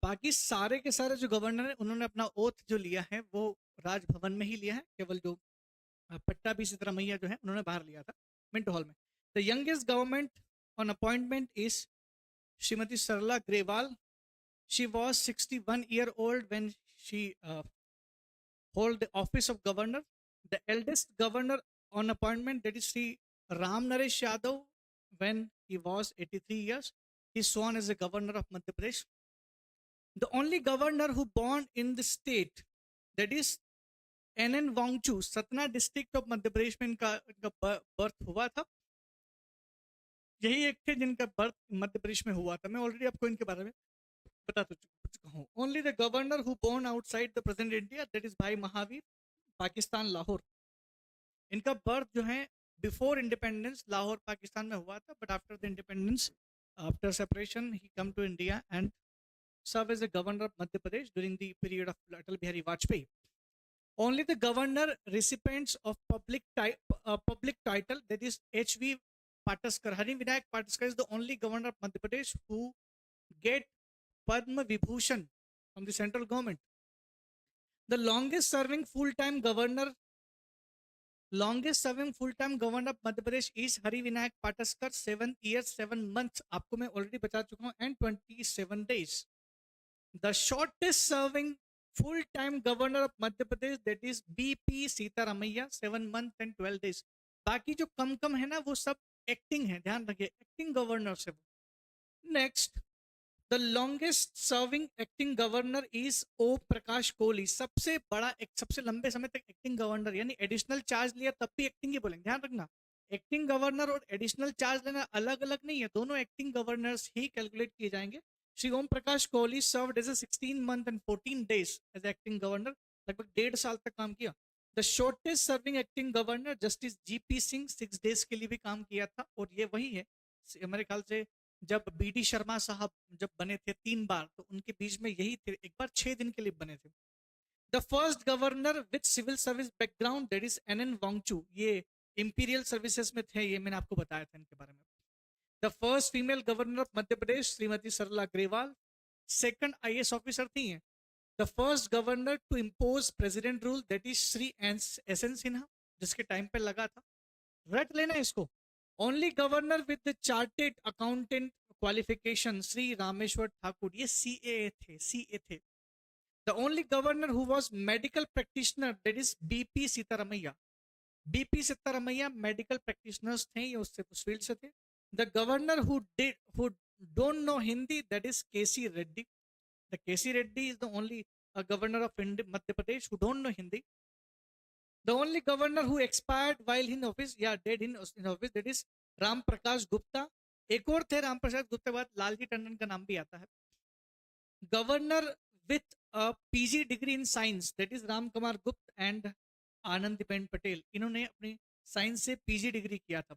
बाकी सारे के सारे जो गवर्नर है उन्होंने अपना ओथ जो लिया है वो राजभवन में ही लिया है, केवल जो पट्टाभी सिद्धरामैया जो है उन्होंने बाहर लिया था मिंटो हॉल में। The youngest government on appointment is Shrimati Sarla Grewal, she was 61 year old when she hold the office of governor. The eldest governor on appointment, that is Shri Ram Naresh Yadav, when he was 83 years, he sworn as a governor of Madhya Pradesh. The only governor who born in the state, that is NN Wangchu, Satna district of Madhya प्रदेश में इनका बर्थ हुआ था। यही एक थे जिनका बर्थ मध्य प्रदेश में हुआ था, मैं ऑलरेडी आपको इनके बारे में बता चुका हूँ। Only the governor who born outside the present India, that is Bhai Mahavir, Pakistan Lahore. इनका बर्थ जो है बिफोर इंडिपेंडेंस लाहौर पाकिस्तान में हुआ था, but after the independence, after separation, he come to India and serve as a governor of Madhya Pradesh during the period of Atal Bihari Vajpayee. Only the governor recipients of public title, that is H.V. Pataskar, Hari Vinayak Pataskar is the only governor of Madhya Pradesh who get Padma Vibhushan from the central government. The longest serving full-time governor of Madhya Pradesh is Hari Vinayak Pataskar, 7 years 7 months. आपको मैं already बता चुका हूँ, and 27 days. The shortest serving full-time governor of Madhya Pradesh, that is BP Sitaramaiya, 7 months and 12 days. बाकी जो कम है ना वो सब एक्टिंग है, ध्यान रखिए, एक्टिंग गवर्नर से वो. Next, the longest serving acting governor is O Prakash Kohli. सबसे बड़ा सबसे लंबे समय तक एक्टिंग गवर्नर, यानी एडिशनल चार्ज लिया तब भी एक्टिंग ही बोलेंगे, ध्यान रखना. एक्टिंग गवर्नर और एडिशनल चार्ज लेना अलग अलग नहीं है, दोनों एक्टिंग गवर्नर्स ही कैलकुलेट किए जाएंगे. Shri Om Prakash Kohli served as a 16 months and 14 days as acting governor, लगभग 1.5 साल तक काम किया. The shortest serving acting governor justice GP Singh 6 days के लिए भी काम किया था, और ये वही है मेरे ख्याल से जब बीडी शर्मा साहब जब बने थे 3 बार, तो उनके बीच में यही थे, एक बार 6 दिन के लिए बने थे. The first governor with civil service background, that is N Wanchoo, ये इंपीरियल सर्विसेज में थे, ये मैंने आपको बताया था इनके बारे में. The first female governor of Madhya Pradesh Shrimati Sarla Agrawal, second IAS officer थी हैं. The first governor to impose president rule, that is Shri S N. Sinha, जिसके टाइम पे लगा था. रट लेना इसको. Only governor with the chartered accountant qualification Shri Rameshwar Thakur, ये सीए थे. The only governor who was medical practitioner, that is BP Sitaramayya. BP Sitaramayya medical practitioners थे, ये उससे उस फील्ड से थे. The governor who don't know Hindi, that is KC Reddy. The KC Reddy is the only governor of Madhya Pradesh who don't know Hindi. The only governor who expired while in office, dead in office, that is Ram Prakash Gupta. एक और थे राम प्रसाद गुप्ता, बाद लालजी टंडन का नाम भी आता है. Governor with PG degree in science, that is Ram Kumar गुप्त एंड आनंदीबेन पटेल, इन्होंने अपनी साइंस से पीजी डिग्री किया था.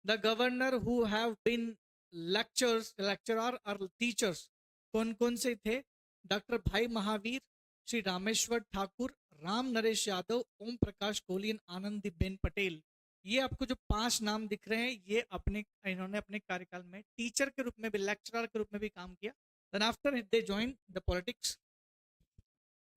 The governor who have been lecturer और टीचर्स, कौन कौन से थे? Doctor Bhai Mahavir, Shri Rameshwar Thakur, Ram Naresh Yadav, Om Prakash Kohli and Anandiben Patel. ये आपको जो 5 नाम दिख रहे हैं, ये इन्होंने अपने कार्यकाल में टीचर के रूप में भी, लेक्चरर के रूप में भी काम किया. Then after they join the politics.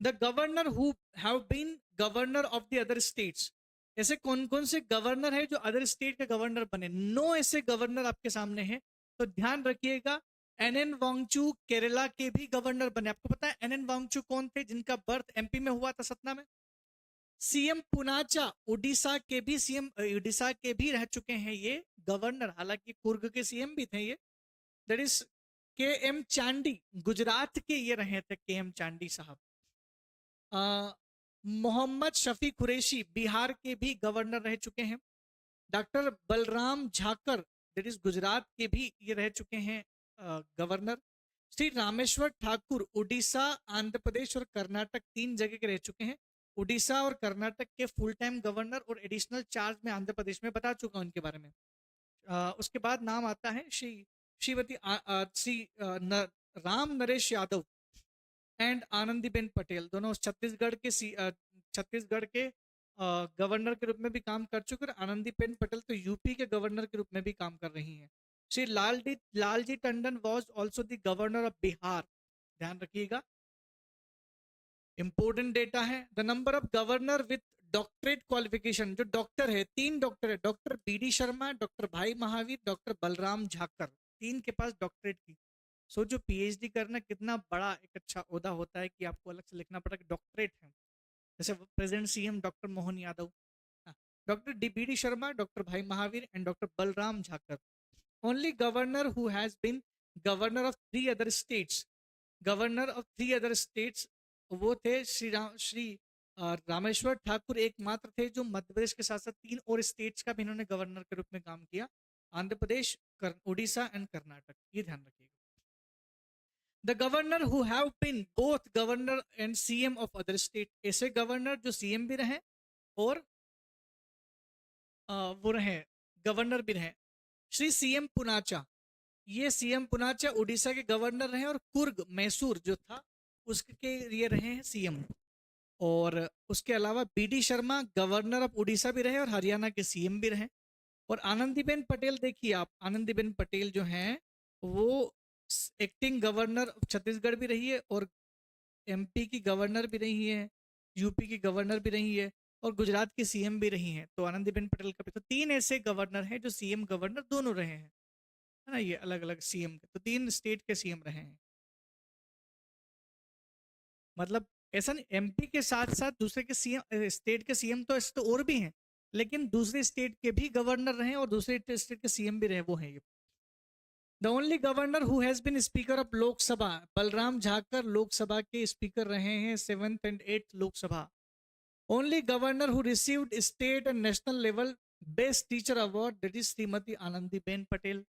The governor who have been governor of the other states, ऐसे कौन कौन से गवर्नर है जो अदर स्टेट के गवर्नर बने? 9 ऐसे गवर्नर आपके सामने हैं, तो ध्यान रखिएगा. एन वांगचू केरला के भी गवर्नर बने. आपको पता है एन वांगचू कौन थे, जिनका बर्थ एमपी में हुआ था, सतना में. सीएम पुनाचा उड़ीसा के भी रह चुके हैं ये गवर्नर, हालांकि कुर्ग के सीएम भी थे ये. That is K M Chandy, Gujarat के ये रहे थे के एम चांडी साहब. मोहम्मद शफी कुरैशी बिहार के भी गवर्नर रह चुके हैं. Doctor Balram Jhakhar, that is Gujarat के भी ये रह चुके हैं गवर्नर. श्री रामेश्वर ठाकुर उड़ीसा, आंध्र प्रदेश और कर्नाटक 3 जगह के रह चुके हैं. उड़ीसा और कर्नाटक के फुल टाइम गवर्नर और एडिशनल चार्ज में आंध्र प्रदेश में बता चुका हूं उनके बारे में. उसके बाद नाम आता है राम नरेश यादव एंड आनंदीबेन पटेल, दोनों छत्तीसगढ़ के गवर्नर के रूप में भी काम कर चुके, और आनंदीबेन पटेल तो यूपी के गवर्नर के रूप में भी काम कर रही हैं. Shri Lalji Tandon was also the governor of Bihar. ध्यान रखिएगा, इंपोर्टेंट डेटा है. The number of governor with doctorate qualification, जो डॉक्टर है 3 डॉक्टर है, doctor BD Sharma, doctor Bhai Mahavir, doctor Balram झाकर, 3 के पास डॉक्टरेट की. सोचो पीएचडी करना कितना बड़ा एक अच्छा ओहदा होता है कि आपको अलग से लिखना पड़ा कि डॉक्टरेट है. जैसे present CM doctor Mohan Yadav, doctor BD Sharma, doctor Bhai Mahavir and doctor Balram Jhakhar. Only governor who has been governor of 3 other states, वो थे श्री रामेश्वर ठाकुर, एकमात्र थे जो मध्य प्रदेश के साथ साथ 3 और स्टेट्स का भी इन्होंने गवर्नर के रूप में काम किया, आंध्र प्रदेश, उड़ीसा एंड कर्नाटक. ये ध्यान रखिएगा. The governor who have been both governor and CM of other state, ऐसे गवर्नर जो सीएम भी रहे और वो रहे गवर्नर भी रहे. श्री सीएम पुनाचा, ये सीएम पुनाचा उड़ीसा के गवर्नर रहे और कुर्ग मैसूर जो था उसके ये रहे हैं सीएम। और उसके अलावा BD Sharma governor of Orissa भी रहे और हरियाणा के सीएम भी रहे। और आनंदीबेन पटेल देखिए आप, आनंदीबेन पटेल जो हैं वो एक्टिंग गवर्नर ऑफ छत्तीसगढ़ भी रही है और एमपी की गवर्नर भी रही है, यूपी की गवर्नर भी रही है और गुजरात की सीएम भी रही हैं। तो आनंदीबेन पटेल का भी तो 3 ऐसे गवर्नर हैं जो सीएम गवर्नर दोनों रहे हैं, है ना, ये अलग अलग सीएम के, तो 3 स्टेट के सीएम रहे हैं। मतलब ऐसा नहीं, एमपी के साथ साथ दूसरे के सीएम, स्टेट के सीएम तो ऐसे तो और भी हैं, लेकिन दूसरे स्टेट के भी गवर्नर रहे और दूसरे स्टेट के सीएम भी रहे, वो हैं ये। The only governor who has been speaker of Lok Sabha, Balram Jhakhar Lok Sabha के स्पीकर रहे हैं 7th and 8th Lok Sabha. Only governor who received state and national level best teacher award, that is Shrimati Anandiben Patel.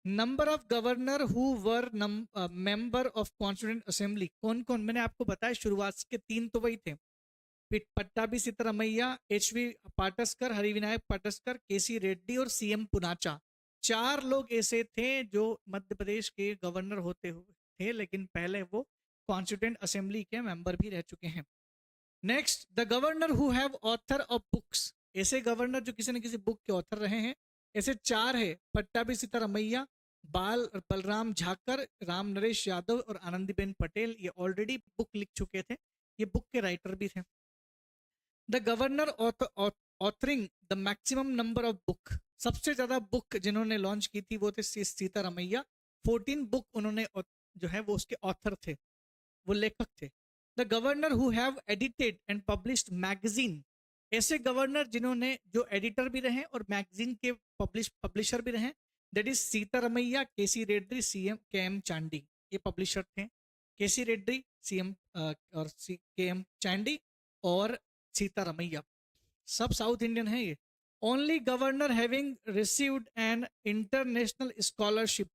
Number of governor who were member of constituent assembly, कौन कौन, मैंने आपको बताया शुरुआत के 3 तो वही थे, पट्टाभी सिद्धरामैया, एचवी पाटस्कर, हरिविनायक पाटस्कर, केसी रेड्डी और सीएम पुनाचा। 4 लोग ऐसे थे जो मध्य प्रदेश के गवर्नर होते हुए थे, लेकिन पहले वो कॉन्स्टिट्यूएंट असेंबली के मेंबर भी रह चुके हैं। Next, the governor who have author of books, ऐसे गवर्नर जो किसी न किसी बुक के ऑथर रहे हैं, ऐसे 4 है, पट्टाभी सिद्धरामैया, बलराम झाकर, राम नरेश यादव और आनंदीबेन पटेल। ये ऑलरेडी बुक लिख चुके थे, ये बुक के राइटर भी थे। The governor authoring the maximum number of book, सबसे ज्यादा बुक जिन्होंने लॉन्च की थी वो थे सीतारमैया, 14 बुक उन्होंने जो है वो उसके ऑथर थे, वो लेखक थे। The governor who have edited and published magazine, ऐसे गवर्नर जिन्होंने जो एडिटर भी रहे और मैगजीन के पब्लिशर भी रहे, that is Sitaramayya, KC Reddy, CM K M Chandy, ये पब्लिशर थे। केसी रेड्डी सीएम और के एम चांडी और सीतारमैया, सब साउथ इंडियन है ये। Only governor having received an international scholarship,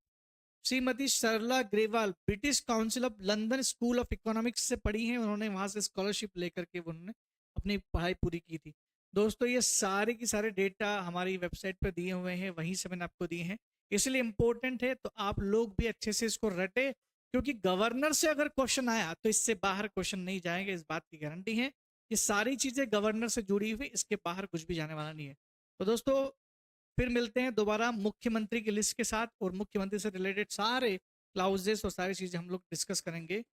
Shrimati Sarla Grewal, British council of London school of economics से पढ़ी हैं, उन्होंने वहां से स्कॉलरशिप लेकर के उन्होंने अपनी पढ़ाई पूरी की थी। दोस्तों ये सारे की सारे डेटा हमारी वेबसाइट पर दिए हुए हैं, वहीं से मैंने आपको दिए हैं, इसलिए इंपॉर्टेंट है, तो आप लोग भी अच्छे से इसको रटे, क्योंकि गवर्नर से अगर क्वेश्चन आया तो इससे बाहर क्वेश्चन नहीं जाएंगे, इस बात की गारंटी है। ये सारी चीजें गवर्नर से जुड़ी हुई, इसके बाहर कुछ भी जाने वाला नहीं है। तो दोस्तों फिर मिलते हैं दोबारा मुख्यमंत्री की लिस्ट के साथ, और मुख्यमंत्री से रिलेटेड सारे क्लाउजेस और सारी चीजें हम लोग डिस्कस करेंगे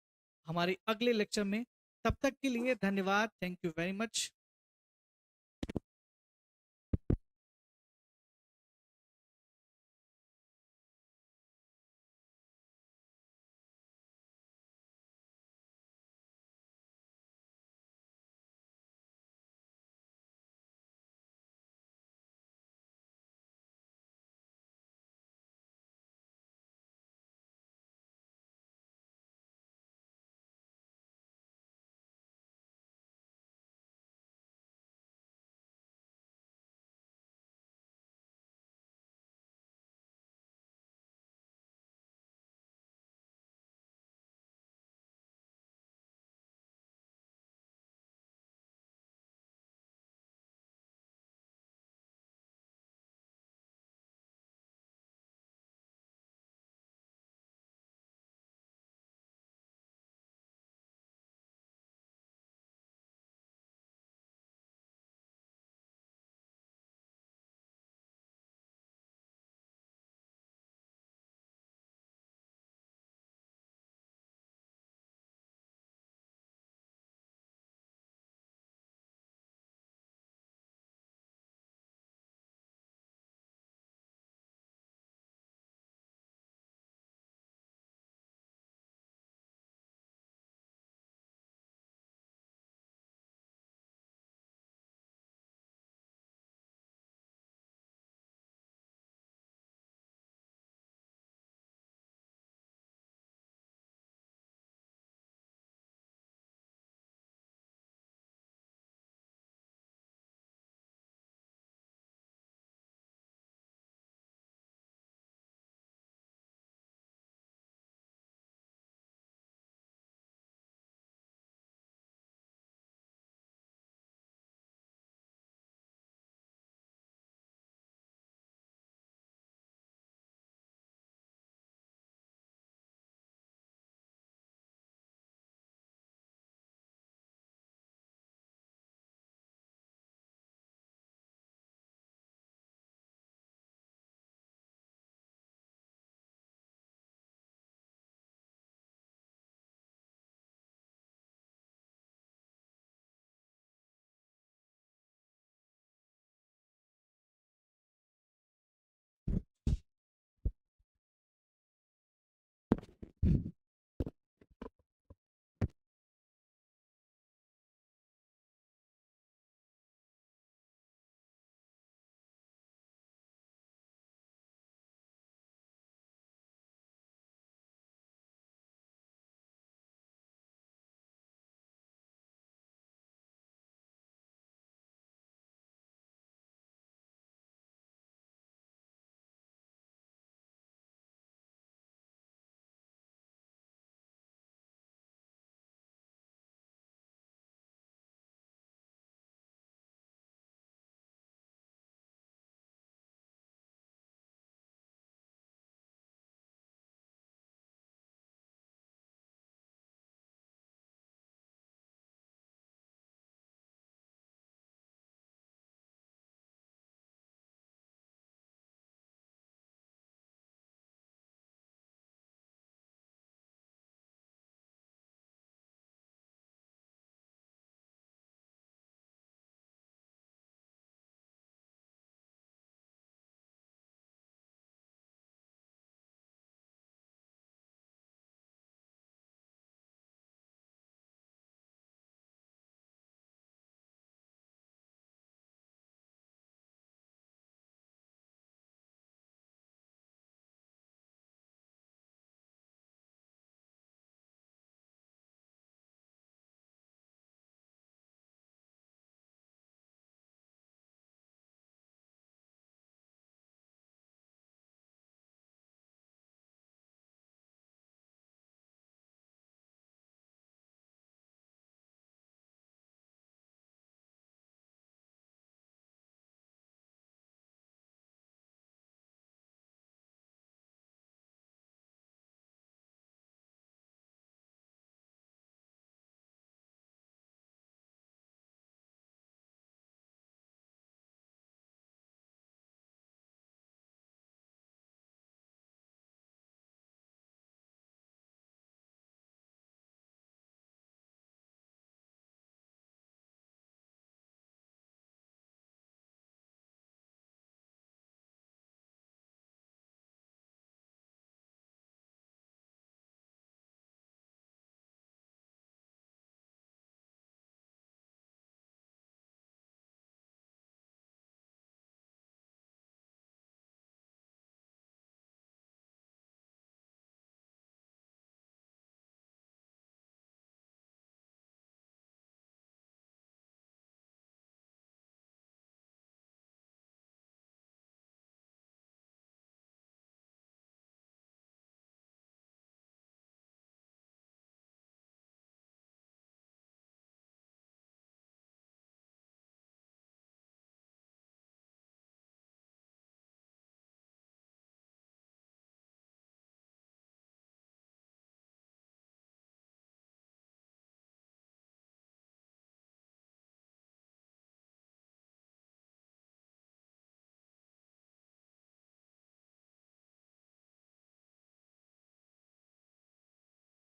हमारे अगले लेक्चर में। तब तक के लिए धन्यवाद, थैंक यू वेरी मच।